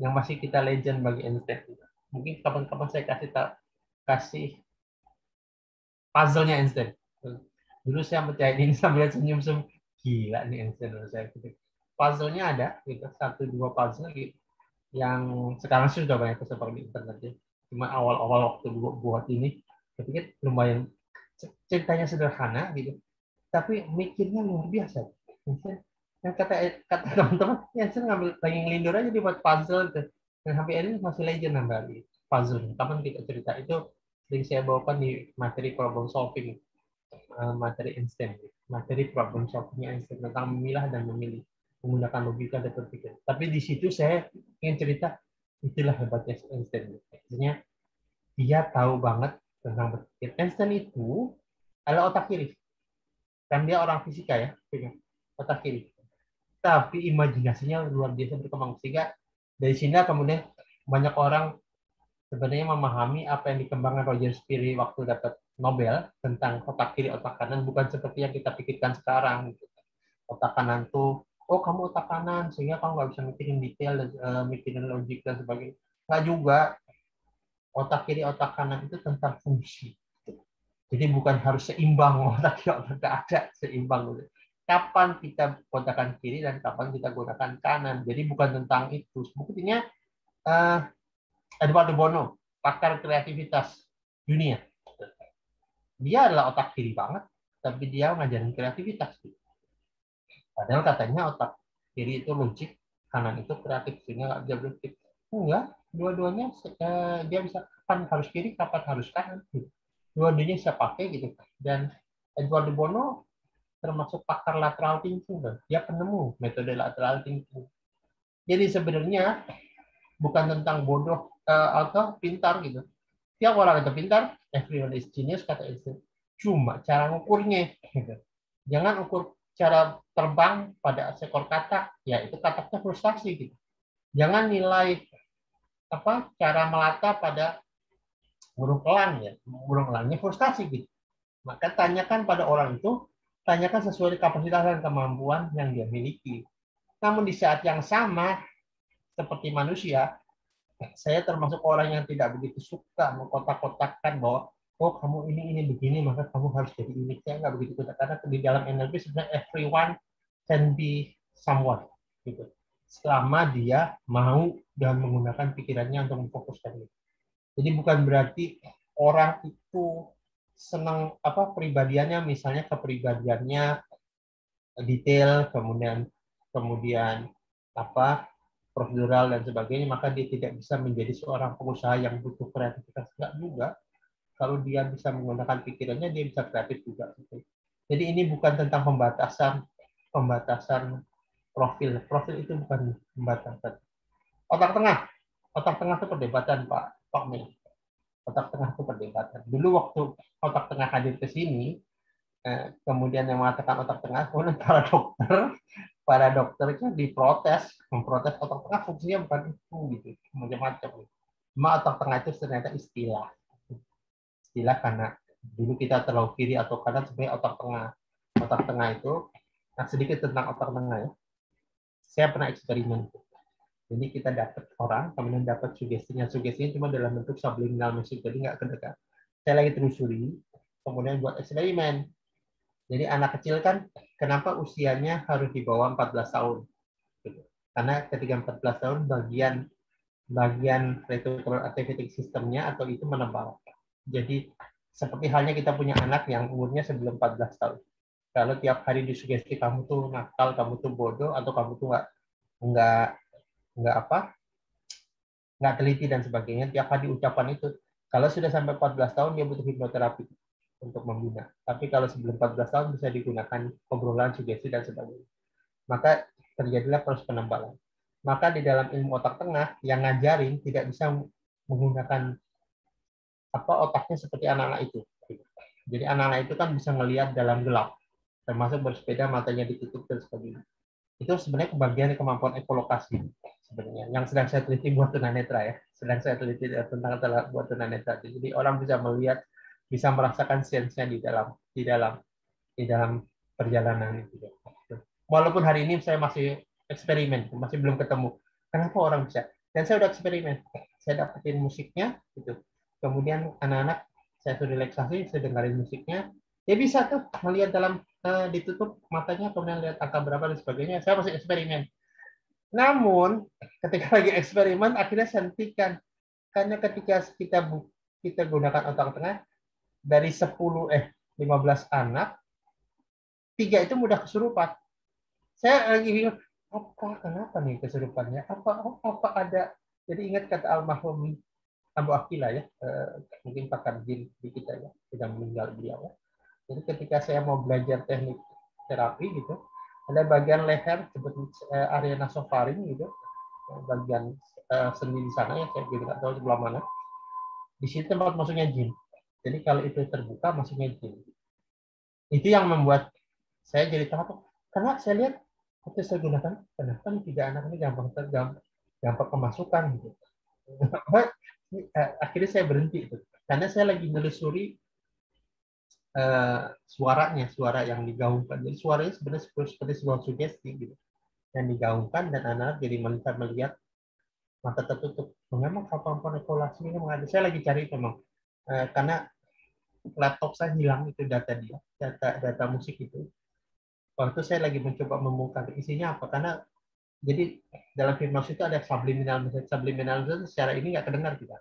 yang masih kita legend bagi Einstein. Mungkin kapan-kapan saya kasih puzzle-nya Einstein. Dulu saya mecahin ini sambil senyum-senyum, gila nih Einstein menurut saya. Puzzle-nya ada, gitu, 1-2 puzzle gitu. Yang sekarang sih sudah banyak tersebar di internet ya. Cuma awal-awal waktu buat ini, saya pikir lumayan, ceritanya sederhana gitu, tapi mikirnya luar biasa. Yang kata teman-teman, ya saya ngambil lagi ngelindur aja dibuat puzzle gitu. Dan sampai ini masih legend nambah puzzle. Kapan kita cerita itu sering saya bawakan di materi problem solving, materi Einstein, materi problem solvingnya Einstein tentang memilah dan memilih menggunakan logika dan berpikir. Tapi di situ saya ingin cerita itulah hebatnya Einstein. Maksudnya dia tahu banget tentang berpikir. Einstein itu adalah otak kiri. Kan dia orang fisika ya, otak kiri. Tapi imajinasinya luar biasa berkembang. Sehingga dari sini kemudian banyak orang sebenarnya memahami apa yang dikembangkan Roger Sperry waktu dapat Nobel tentang otak kiri, otak kanan, bukan seperti yang kita pikirkan sekarang. Otak kanan tuh, oh kamu otak kanan, sehingga kamu nggak bisa mikirin detail, mikirin logik dan sebagainya. Nggak juga. Otak kiri, otak kanan itu tentang fungsi. Jadi bukan harus seimbang, otak kiri, otak kanan ada seimbang. Kapan kita gunakan kiri dan kapan kita gunakan kanan. Jadi bukan tentang itu. Sebetulnya Edward de Bono, pakar kreativitas dunia. Dia adalah otak kiri banget, tapi dia ngajarin kreativitas. Padahal katanya otak kiri itu logik, kanan itu kreatif, sehingga nggak bisa berpikir. Enggak, dua-duanya dia bisa kapan harus kiri, kapan harus kanan. Dua-duanya bisa pakai gitu. Dan Edward de Bono termasuk pakar lateral thinking. Dia penemu metode lateral thinking. Jadi sebenarnya bukan tentang bodoh atau pintar gitu. Tiap orang itu pintar, everyone is genius kata Einstein. Cuma cara ngukurnya. Gitu. Jangan ukur cara terbang pada seekor katak, ya itu kataknya frustasi gitu. Jangan nilai cara melata pada burung elang ya, burung elangnya frustasi gitu. Maka tanyakan pada orang itu, tanyakan sesuai kapasitas dan kemampuan yang dia miliki. Namun di saat yang sama, seperti manusia, saya termasuk orang yang tidak begitu suka mengkotak-kotakkan bahwa oh kamu ini begini maka kamu harus jadi ini. Saya nggak begitu suka, karena di dalam NLP sebenarnya everyone can be someone gitu. Selama dia mau dan menggunakan pikirannya untuk memfokuskan itu. Jadi bukan berarti orang itu senang pribadiannya, misalnya kepribadiannya detail, kemudian prosedural dan sebagainya, maka dia tidak bisa menjadi seorang pengusaha yang butuh kreativitas. Enggak juga. Kalau dia bisa menggunakan pikirannya, dia bisa kreatif juga. Jadi ini bukan tentang pembatasan profil. Profil itu bukan pembatasan. Otak tengah itu perdebatan Pak Mei. Otak tengah itu perdebatan. Dulu waktu otak tengah hadir ke sini, kemudian yang mengatakan otak tengah, kemudian para dokternya memprotes otak tengah fungsinya bukan itu gitu, macam-macam. Cuma otak tengah itu ternyata istilah karena dulu kita terlalu kiri atau kanan, sebenarnya otak tengah itu. Nah, sedikit tentang otak tengah ya. Saya pernah eksperimen. Jadi kita dapat orang, kemudian dapat sugestinya cuma dalam bentuk subliminal message, jadi nggak kedekat. Saya lagi telusuri, kemudian buat eksperimen. Jadi anak kecil kan, kenapa usianya harus di bawah 14 tahun? Karena ketika 14 tahun bagian reticular activating systemnya atau itu menebal. Jadi seperti halnya kita punya anak yang umurnya sebelum 14 tahun. Kalau tiap hari disugesti kamu tuh nakal, kamu tuh bodoh, atau kamu tuh nggak teliti dan sebagainya, tiap hari ucapan itu. Kalau sudah sampai 14 tahun dia butuh hipnoterapi. untuk membina. Tapi kalau sebelum 14 tahun bisa digunakan obrolan, sugesti, dan sebagainya. Maka terjadilah proses penebalan. Maka di dalam ilmu otak tengah, yang ngajarin tidak bisa menggunakan otaknya seperti anak-anak itu. Jadi anak-anak itu kan bisa melihat dalam gelap, termasuk bersepeda matanya ditutup dan sebagainya. Itu sebenarnya kebagian kemampuan ekolokasi sebenarnya yang sedang saya teliti buat tunanetra ya, sedang saya teliti tentang buat tunanetra. Jadi orang bisa melihat, bisa merasakan sensenya di dalam perjalanan itu. Walaupun hari ini saya masih eksperimen, masih belum ketemu kenapa orang bisa. Dan saya udah eksperimen, saya dapetin musiknya gitu. Kemudian anak-anak saya sudah relaksasi, saya dengerin musiknya, dia bisa tuh melihat dalam ditutup matanya, kemudian lihat angka berapa dan sebagainya. Saya masih eksperimen. Namun ketika lagi eksperimen, akhirnya saya hentikan karena ketika kita gunakan otak tengah dari 15 anak, 3 itu mudah kesurupan. Saya lagi bingung, kenapa nih kesurupannya? Apa ada? Jadi ingat kata almarhum Abu Akila ya, mungkin pakar jin di kita ya, sudah meninggal beliau ya. Jadi ketika saya mau belajar teknik terapi gitu, ada bagian leher seperti area nasofaring gitu, bagian sendi di sana ya, saya juga nggak tahu sebelah mana. Di situ tempat masuknya jin. Jadi kalau itu terbuka masuknya jin. Itu yang membuat saya jadi takut. Karena saya lihat waktu saya gunakan, kenapa nih 3 anak ini gampang kemasukan gitu. Akhirnya saya berhenti itu. Karena saya lagi menelusuri suara yang digaungkan. Jadi suaranya sebenarnya seperti sebuah sugesti gitu. Yang digaungkan dan anak jadi melihat mata tertutup. Memang kemampuan evaluasi ini ada. Saya lagi cari memang karena laptop saya hilang itu data musik itu. Waktu saya lagi mencoba membongkar isinya apa, karena jadi dalam hipnosis itu ada subliminal message. Subliminal itu secara ini nggak kedengar kita,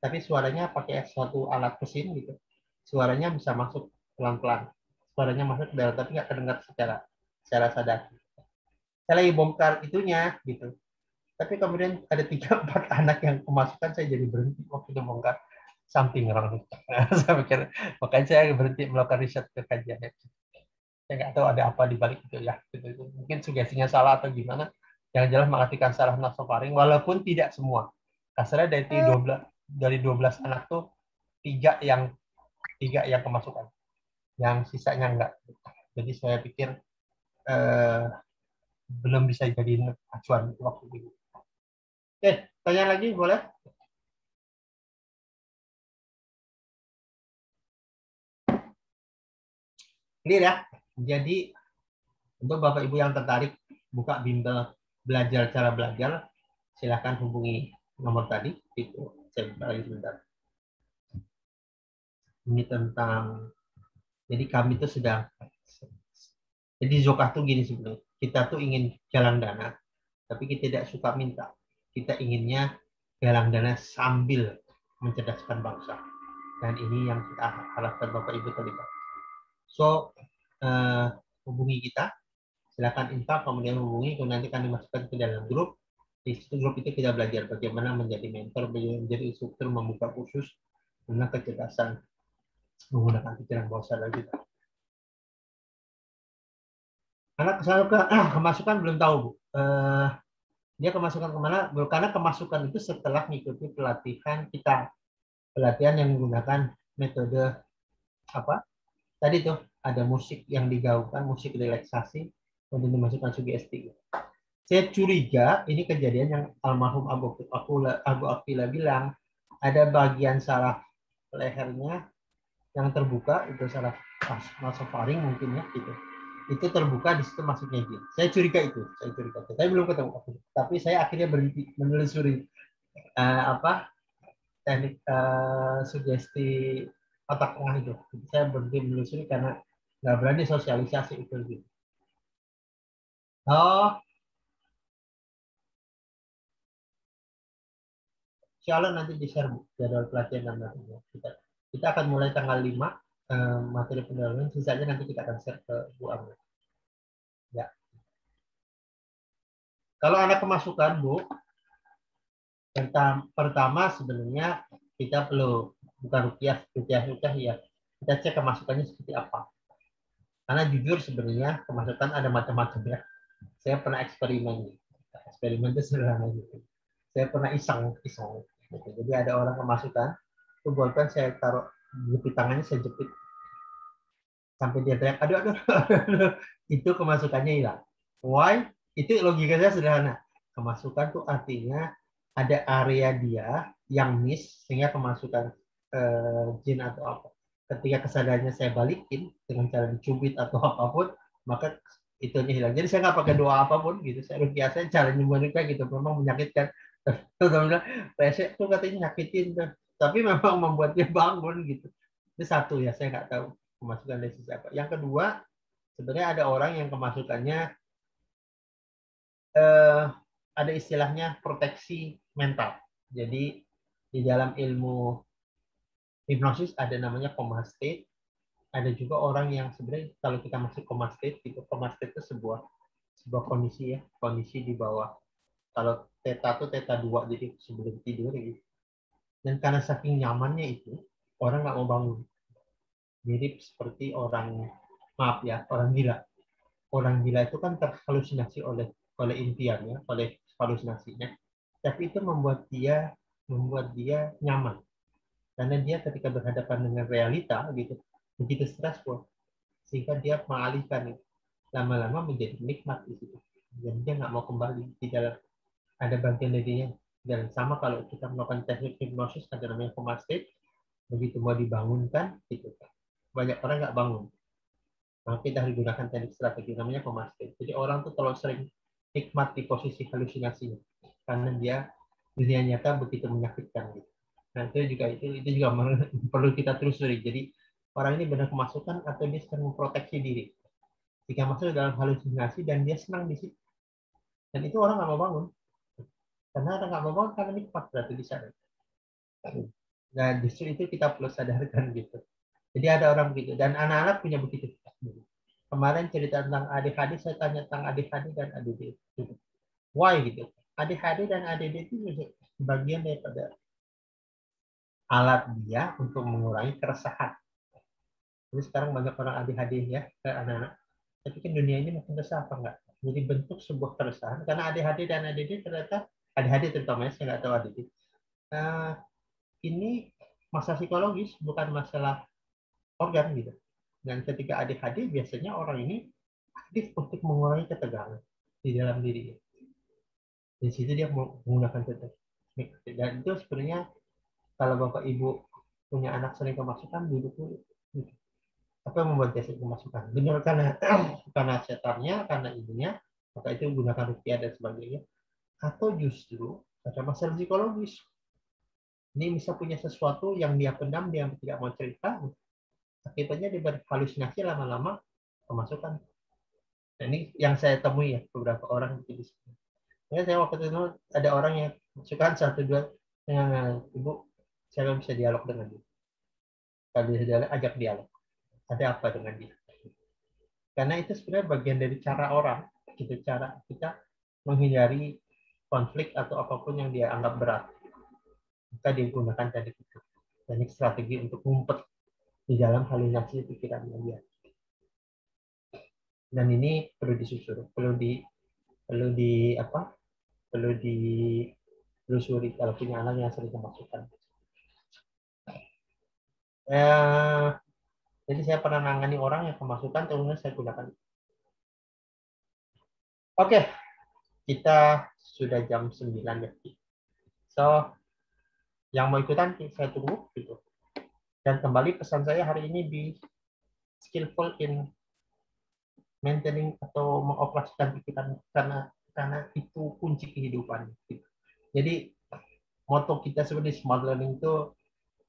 tapi suaranya pakai suatu alat mesin gitu. Suaranya bisa masuk pelan-pelan. Suaranya masuk ke dalam, tapi nggak kedengar secara sadar. Saya lagi bongkar itunya gitu. Tapi kemudian ada 3-4 anak yang kemasukan, saya jadi berhenti waktu itu bongkar. Something wrong. Saya pikir, makanya saya berhenti melakukan riset ke kajian itu. Saya nggak tahu ada apa di balik itu ya. Mungkin sugestinya salah atau gimana. Yang jelas mengaktifkan saraf nasofaring, walaupun tidak semua. Kasarnya dari 12 anak tuh tiga yang kemasukan, yang sisanya enggak. Jadi saya pikir belum bisa jadi acuan waktu itu. Oke, tanya lagi boleh? Clear ya. Jadi untuk Bapak Ibu yang tertarik buka bimbel belajar cara belajar, silahkan hubungi nomor tadi. Itu saya buka lagi sebentar. Ini tentang, jadi kami itu sedang, jadi Zokah tuh gini sebenarnya, kita tuh ingin galang dana, tapi kita tidak suka minta. Kita inginnya galang dana sambil mencerdaskan bangsa. Dan ini yang kita harapkan Bapak Ibu terlibat. So, hubungi kita, silakan infak, kemudian hubungi, kemudian nanti kami masukkan ke dalam grup. Di situ grup itu kita belajar bagaimana menjadi mentor, menjadi instruktur, membuka kursus tentang kecerdasan menggunakan pikiran bawah sadar kita. Karena kemasukan belum tahu, Bu. Dia kemasukan kemana? Karena kemasukan itu setelah mengikuti pelatihan kita. Pelatihan yang menggunakan metode apa? Tadi tuh ada musik yang digaungkan, musik relaksasi, kemudian dimasukkan sugesti. Saya curiga ini kejadian yang almarhum Abu Akila bilang, ada bagian saraf lehernya yang terbuka, itu saraf nasofaring mungkin ya gitu. Itu terbuka, di situ masuknya jin. Saya curiga itu. Saya belum ketemu. Tapi saya akhirnya berhenti menelusuri teknik sugesti otak tengah itu. Saya berhenti menelusuri karena nggak berani sosialisasi itu gitu. Oh, insya Allah nanti di-share jadwal pelatihan dan materinya. Kita akan mulai tanggal 5 materi pendalaman, sisanya nanti kita akan share ke Bu Amel. Ya. Kalau anak kemasukan, Bu, pertama sebenarnya kita perlu bukan rupiah ya. kita cek kemasukannya seperti apa. Karena jujur sebenarnya kemasukan ada macam-macam ya. Saya pernah eksperimen. Eksperimen itu sederhana gitu. Saya pernah iseng. Gitu. Jadi ada orang kemasukan, itu bolpen saya taruh di tangannya, saya jepit sampai dia teriak, aduh, aduh, aduh. Itu kemasukannya hilang. Why? Itu logikanya sederhana. Kemasukan tuh artinya ada area dia yang miss sehingga kemasukan jin atau apa. Ketika kesadarannya saya balikin dengan cara dicubit atau apapun, maka itunya hilang. Jadi saya nggak pakai doa apapun gitu. Saya biasa cara nyembuhkan gitu. Memang menyakitkan. Rese tuh katanya nyakitin tuh. Tapi memang membuat dia bangun gitu. Itu satu ya, saya nggak tahu kemasukan dari sisi apa. Yang kedua, sebenarnya ada orang yang kemasukannya ada istilahnya proteksi mental. Jadi di dalam ilmu hipnosis ada namanya coma state. Ada juga orang yang sebenarnya kalau kita masuk coma state, itu coma state itu sebuah kondisi ya, kondisi di bawah. Kalau theta itu theta 2, jadi sebelum tidur gitu. Dan karena saking nyamannya itu, orang nggak mau bangun. Mirip seperti orang, maaf ya, orang gila. Orang gila itu kan terhalusinasi oleh impiannya, oleh halusinasinya. Tapi itu membuat dia nyaman. Karena dia ketika berhadapan dengan realita gitu, begitu stressful, sehingga dia mengalihkan itu. Lama-lama menjadi nikmat di situ. Dan dia nggak mau kembali di dalam, ada bagian dirinya. Dan sama kalau kita melakukan teknik hipnosis, ada namanya coma state, begitu mau dibangunkan, gitu. Banyak orang nggak bangun. Maka kita harus gunakan teknik strategi namanya coma state. Jadi orang tuh terlalu sering nikmat di posisi halusinasinya, karena dia dunia nyata begitu menyakitkan. Gitu. Nah itu juga perlu kita telusuri. Jadi orang ini benar kemasukan atau dia sedang memproteksi diri. Jika masuk dalam halusinasi dan dia senang di situ, dan itu orang nggak mau bangun, karena orang nggak mau bangun karena nikmat berarti di sana. Nah justru itu kita perlu sadarkan gitu. Jadi ada orang begitu, dan anak-anak punya begitu. Kemarin cerita tentang ADHD, saya tanya tentang ADHD dan ADD. Why gitu? ADHD dan ADD itu bagian daripada alat dia untuk mengurangi keresahan. Jadi sekarang banyak orang ADHD ya, ke anak-anak. Tapi kan dunia ini makin resah apa enggak? Jadi bentuk sebuah keresahan. Karena ADHD dan ADD ternyata, ADHD terutama saya nggak tahu ADD. Ini masalah psikologis, bukan masalah organ gitu. Dan ketika ADHD, biasanya orang ini aktif untuk mengurangi ketegangan di dalam dirinya. Di situ dia menggunakan teknik. Dan itu sebenarnya kalau bapak ibu punya anak sering kemasukan, dulu gitu. Apa yang membuat dia sering kemasukan? Benar karena setannya, karena ibunya, maka itu gunakan rupiah dan sebagainya. Atau justru ada masalah psikologis. Ini bisa punya sesuatu yang dia pendam, dia tidak mau cerita. Akibatnya dia berhalusinasi, lama-lama kemasukan. Nah, ini yang saya temui ya, beberapa orang di sini. Ya, saya waktu itu ada orang yang suka satu dua dengan ibu, saya bisa dialog dengan dia. Kalau dia ajak dialog, ada apa dengan dia? Karena itu sebenarnya bagian dari cara orang, gitu, cara kita menghindari konflik atau apapun yang dia anggap berat. Kita digunakan teknik itu, teknik strategi untuk ngumpet di dalam halusinasi pikirannya dia. Dan ini perlu disusuri, perlu ditelusuri kalau punya anak yang sering kemasukan. Jadi saya pernah nangani orang yang kemasukan, kemudian saya gunakan. Oke, kita sudah jam 9 ya. So, yang mau ikutan saya tunggu gitu. Dan kembali pesan saya hari ini di skillful in maintaining atau mengoperasikan pikiran, karena itu kunci kehidupan. Gitu. Jadi moto kita sebenarnya smart learning itu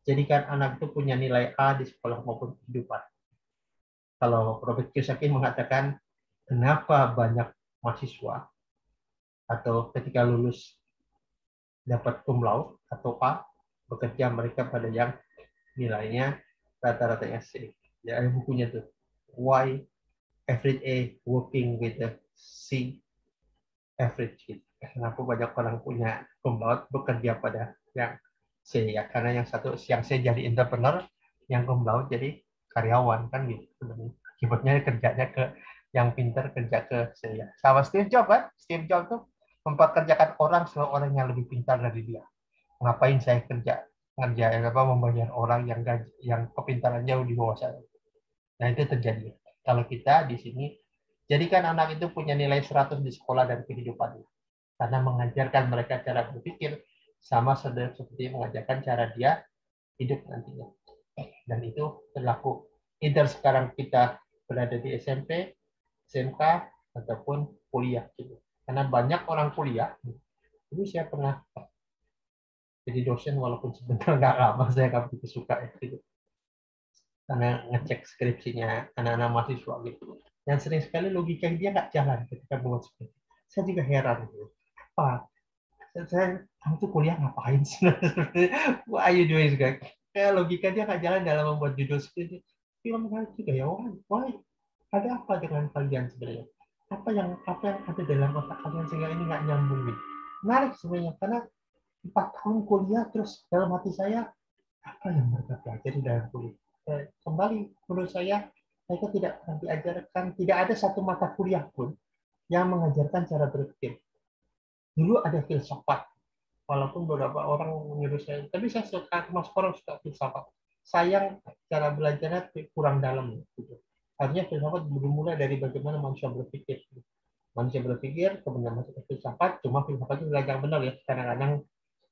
jadikan anak itu punya nilai A di sekolah maupun kehidupan. Kalau Robert Kiyosaki mengatakan kenapa banyak mahasiswa atau ketika lulus dapat cum laude atau A, bekerja mereka pada yang nilainya rata-ratanya C. Ya, ada bukunya tuh. Why average A working with the C average. Gitu. Kenapa banyak orang punya cum laude bekerja pada yang C ya? Karena yang C jadi entrepreneur, yang cum laude jadi karyawan kan gitu sebenarnya. Keyboardnya kerjanya ke yang pintar, kerja ke saya. Sama Steve Jobs kan, Steve Jobs tuh mempekerjakan orang selalu orang yang lebih pintar dari dia. Ngapain saya ngerjain apa membayar orang yang kepintarannya jauh di bawah saya. Nah itu terjadi. Kalau kita di sini jadikan anak itu punya nilai 100 di sekolah dan kehidupannya. Karena mengajarkan mereka cara berpikir sama seperti mengajarkan cara dia hidup nantinya. Dan itu berlaku. Either sekarang kita berada di SMP, SMK, ataupun kuliah. Gitu. Karena banyak orang kuliah, dulu saya pernah jadi dosen walaupun sebenarnya nggak lama, saya nggak begitu suka itu. Karena ngecek skripsinya anak-anak mahasiswa gitu. Dan sering sekali logika dia nggak jalan ketika buat skripsi. Saya juga heran. Gitu. Apa? Kamu tuh kuliah ngapain sih? What are you doing, guys? Kayak logika dia nggak jalan dalam membuat judul skripsi. Film kali juga ya, why? Ada apa dengan kalian sebenarnya? Apa yang ada dalam otak kalian sehingga ini nggak nyambung nih? Menarik sebenarnya karena 4 tahun kuliah terus dalam hati saya apa yang mereka pelajari dalam kuliah? Kembali menurut saya mereka tidak diajarkan, tidak ada satu mata kuliah pun yang mengajarkan cara berpikir. Dulu ada filsafat, walaupun beberapa orang menyuruh saya, tapi saya suka, mas orang suka filsafat. Sayang cara belajarnya kurang dalam. Gitu. Artinya filsafat bermula dari bagaimana manusia berpikir. Manusia berpikir, kemudian masuk ke filsafat, cuma filsafat itu belajar benar ya. Kadang-kadang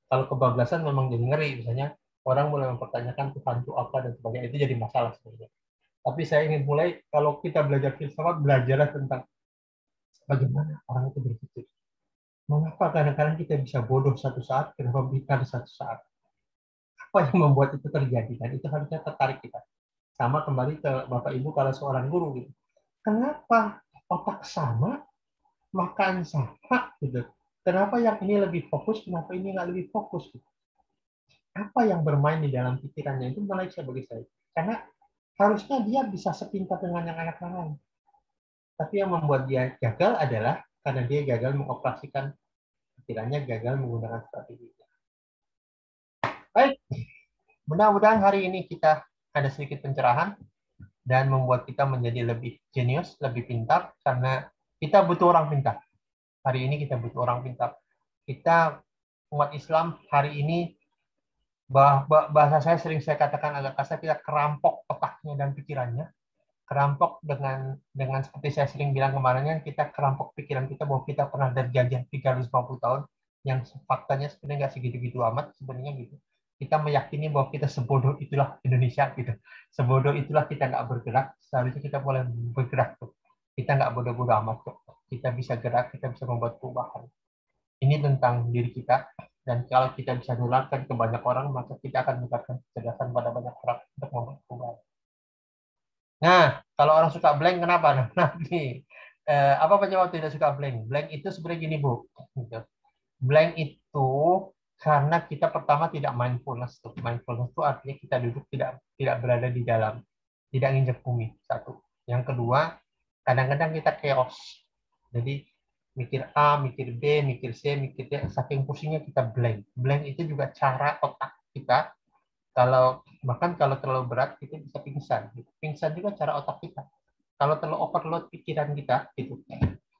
kalau kebablasan memang jadi ngeri. Misalnya orang mulai mempertanyakan Tuhan itu apa dan sebagainya, itu jadi masalah sebenarnya. Tapi saya ingin mulai, kalau kita belajar filsafat, belajarlah tentang bagaimana orang itu berpikir. Mengapa kadang-kadang kita bisa bodoh satu saat, kenapa pintar satu saat? Apa yang membuat itu terjadi? Dan itu harusnya tertarik kita. Sama kembali ke Bapak Ibu kalau seorang guru gitu. Kenapa otak sama, makan sama gitu? Kenapa yang ini lebih fokus, kenapa ini nggak lebih fokus? Gitu? Apa yang bermain di dalam pikirannya itu menarik bagi saya. Karena harusnya dia bisa sepintar dengan yang anak lain. Tapi yang membuat dia gagal adalah karena dia gagal mengoperasikan pikirannya, gagal menggunakan strategi. Baik, mudah-mudahan hari ini kita ada sedikit pencerahan dan membuat kita menjadi lebih jenius, lebih pintar, karena kita butuh orang pintar. Hari ini kita butuh orang pintar. Kita, umat Islam, hari ini, bahasa saya sering saya katakan agak kasar, kita kerampok otaknya dan pikirannya. Kerampok dengan seperti saya sering bilang kemarinnya, kita kerampok pikiran kita bahwa kita pernah terjajah 350 tahun, yang faktanya sebenarnya nggak segitu-gitu amat, sebenarnya gitu. Kita meyakini bahwa kita sebodoh itulah Indonesia gitu. Sebodoh itulah kita nggak bergerak. Seharusnya kita boleh bergerak tuh. Kita nggak bodoh-bodoh amat tuh. Kita bisa gerak, kita bisa membuat perubahan. Ini tentang diri kita. Dan kalau kita bisa nularkan ke banyak orang, maka kita akan meningkatkan kecerdasan pada banyak orang untuk membuat perubahan. Nah, kalau orang suka blank, kenapa? Nah, nih, apa penyebab tidak suka blank? Blank itu sebenarnya gini, Bu. Blank itu karena kita pertama tidak mindfulness. Mindfulness itu artinya kita duduk tidak berada di dalam, tidak nginjak bumi. Satu. Yang kedua, kadang-kadang kita chaos. Jadi mikir A, mikir B, mikir C, mikir D, saking pusingnya kita blank. Blank itu juga cara otak kita. Bahkan kalau terlalu berat kita bisa pingsan. Pingsan juga cara otak kita. Kalau terlalu overload pikiran kita, gitu.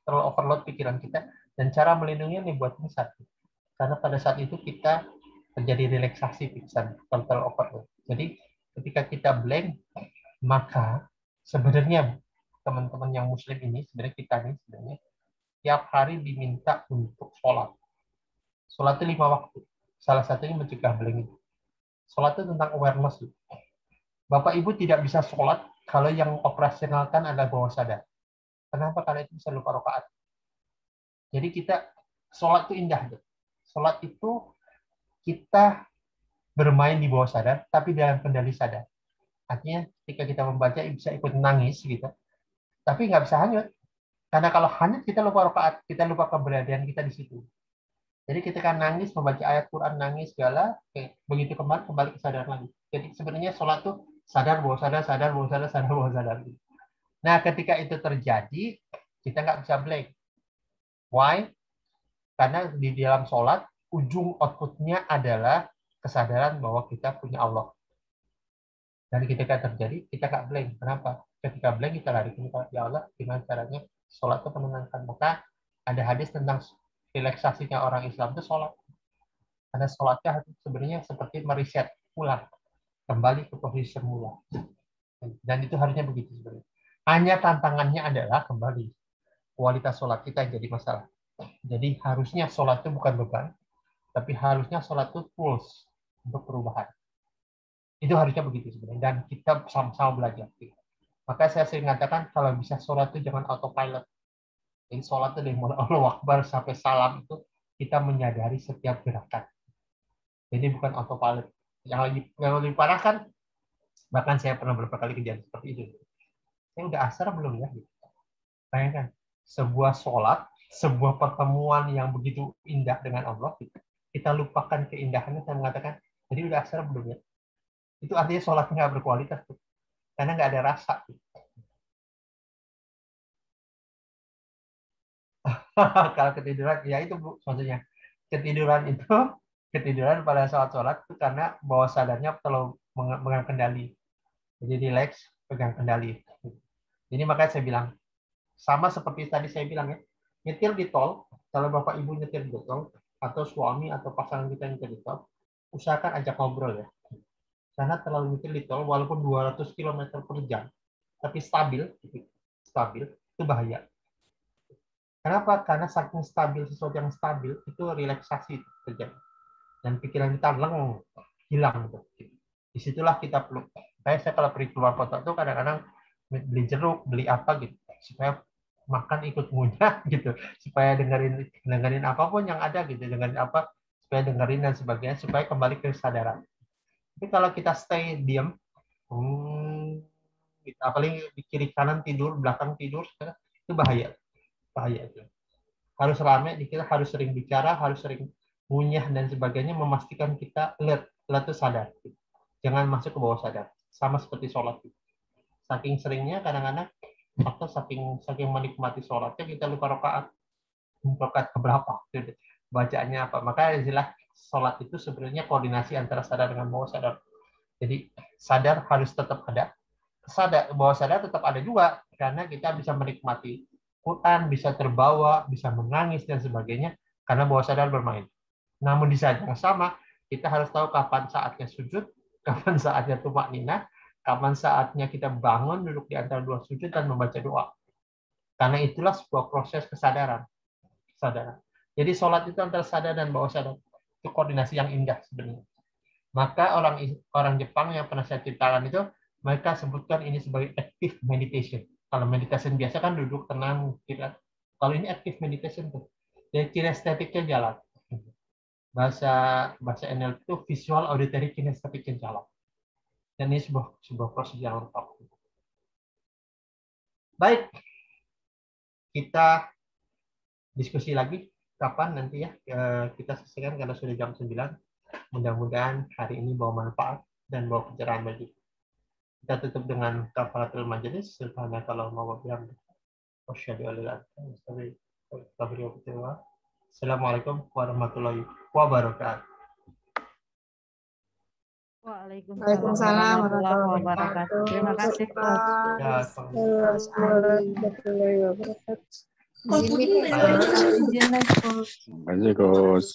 Terlalu overload pikiran kita, dan cara melindunginya nih buat pingsan. Karena pada saat itu kita terjadi relaksasi pingsan, kalau terlalu overload. Jadi ketika kita blank, maka sebenarnya teman-teman yang Muslim ini, sebenarnya kita nih sebenarnya tiap hari diminta untuk sholat. Sholat itu 5 waktu. Salah satunya mencegah blank itu. Sholat itu tentang awareness. Bapak Ibu tidak bisa sholat kalau yang operasionalkan adalah bawah sadar. Kenapa? Karena itu bisa lupa rakaat. Jadi kita sholat itu indah. Sholat itu kita bermain di bawah sadar, tapi dalam kendali sadar. Artinya ketika kita membaca bisa ikut nangis gitu, tapi nggak bisa hanyut. Karena kalau hanyut kita lupa rakaat, kita lupa keberadaan kita di situ. Jadi ketika nangis, membaca ayat Quran, nangis segala, begitu kembali kesadaran lagi. Jadi sebenarnya sholat tuh sadar bahwa sadar, sadar bahwa sadar, sadar bahwa sadar. Nah, ketika itu terjadi, kita nggak bisa blank. Why? Karena di dalam sholat, ujung outputnya adalah kesadaran bahwa kita punya Allah. Dan ketika terjadi, kita nggak blank. Kenapa? Ketika blank, kita lari ke ya Allah, gimana caranya sholat itu menenangkan. Maka ada hadis tentang relaksasinya orang Islam itu sholat. Karena sholatnya sebenarnya seperti mereset ulang, kembali ke posisi semula. Dan itu harusnya begitu sebenarnya. Hanya tantangannya adalah kembali kualitas sholat kita yang jadi masalah. Jadi harusnya sholat itu bukan beban, tapi harusnya sholat itu tools untuk perubahan. Itu harusnya begitu sebenarnya. Dan kita sama-sama belajar. Maka saya sering mengatakan kalau bisa sholat itu jangan autopilot. Jadi sholat itu dari mulai Allahu Akbar sampai salam itu kita menyadari setiap gerakan. Jadi bukan autopilot. Yang lebih parah kan, bahkan saya pernah beberapa kali kejadian seperti itu. Saya udah asar belum ya? Bayangkan, sebuah sholat, sebuah pertemuan yang begitu indah dengan Allah, kita lupakan keindahannya, saya mengatakan, jadi udah asar belum ya? Itu artinya sholatnya nggak berkualitas, karena nggak ada rasa. Kalau ketiduran, ya itu Bu, maksudnya. Ketiduran pada saat sholat itu karena bawah sadarnya terlalu memegang kendali. Jadi relax, pegang kendali. Jadi makanya saya bilang, sama seperti tadi saya bilang ya, nyetir di tol, kalau Bapak Ibu nyetir di tol, atau suami atau pasangan kita nyetir di tol, usahakan ajak ngobrol ya. Karena terlalu nyetir di tol, walaupun 200 km per jam, tapi stabil, itu bahaya. Kenapa? Karena saking stabil, sesuatu yang stabil, itu relaksasi terjadi. Dan pikiran kita hilang. Disitulah kita perlu. Saya kalau pergi keluar kota tuh kadang-kadang beli jeruk, beli apa gitu, supaya makan ikut ngunyah gitu, supaya dengerin apapun yang ada gitu, dengerin apa, supaya dengerin dan sebagainya, supaya kembali ke kesadaran. Tapi kalau kita stay diam, gitu, apalagi di kiri kanan tidur, belakang tidur, itu bahaya itu. Harus rame, kita harus sering bicara, harus sering ngunyah dan sebagainya, memastikan kita alert itu sadar. Jangan masuk ke bawah sadar. Sama seperti sholat. Saking seringnya kadang-kadang atau saking menikmati sholatnya kita lupa rakaat keberapa, bacaannya apa. Maka istilah sholat itu sebenarnya koordinasi antara sadar dengan bawah sadar. Jadi sadar harus tetap ada, bawah sadar tetap ada juga, karena kita bisa menikmati Quran, bisa terbawa, bisa menangis dan sebagainya, karena bawah sadar bermain. Namun di saat yang sama, kita harus tahu kapan saatnya sujud, kapan saatnya tumakninah, kapan saatnya kita bangun, duduk di antara dua sujud, dan membaca doa. Karena itulah sebuah proses kesadaran. Jadi sholat itu antara sadar dan bawah sadar. Itu koordinasi yang indah sebenarnya. Maka orang Jepang yang pernah saya ceritakan itu, mereka sebutkan ini sebagai active meditation. Kalau meditation biasa kan duduk tenang, kalau ini active meditation tuh. Jadi kinestetiknya jalan. Bahasa NLP itu visual auditory kinestetiknya jalan. Dan ini sebuah proses yang lengkap. Baik, kita diskusi lagi kapan nanti ya, kita selesaikan karena sudah jam 9. Mudah-mudahan hari ini bawa manfaat dan bawa pencerahan bagi kita. Tutup dengan kafaratul majelis. Subhanakallahumma wa bihamdika, asyhadu an la ilaha illa anta, Assalamualaikum warahmatullahi wabarakatuh. Waalaikumsalam warahmatullahi wabarakatuh. Terima kasih, Coach. Warahmatullahi wabarakatuh. Terima kasih, Coach.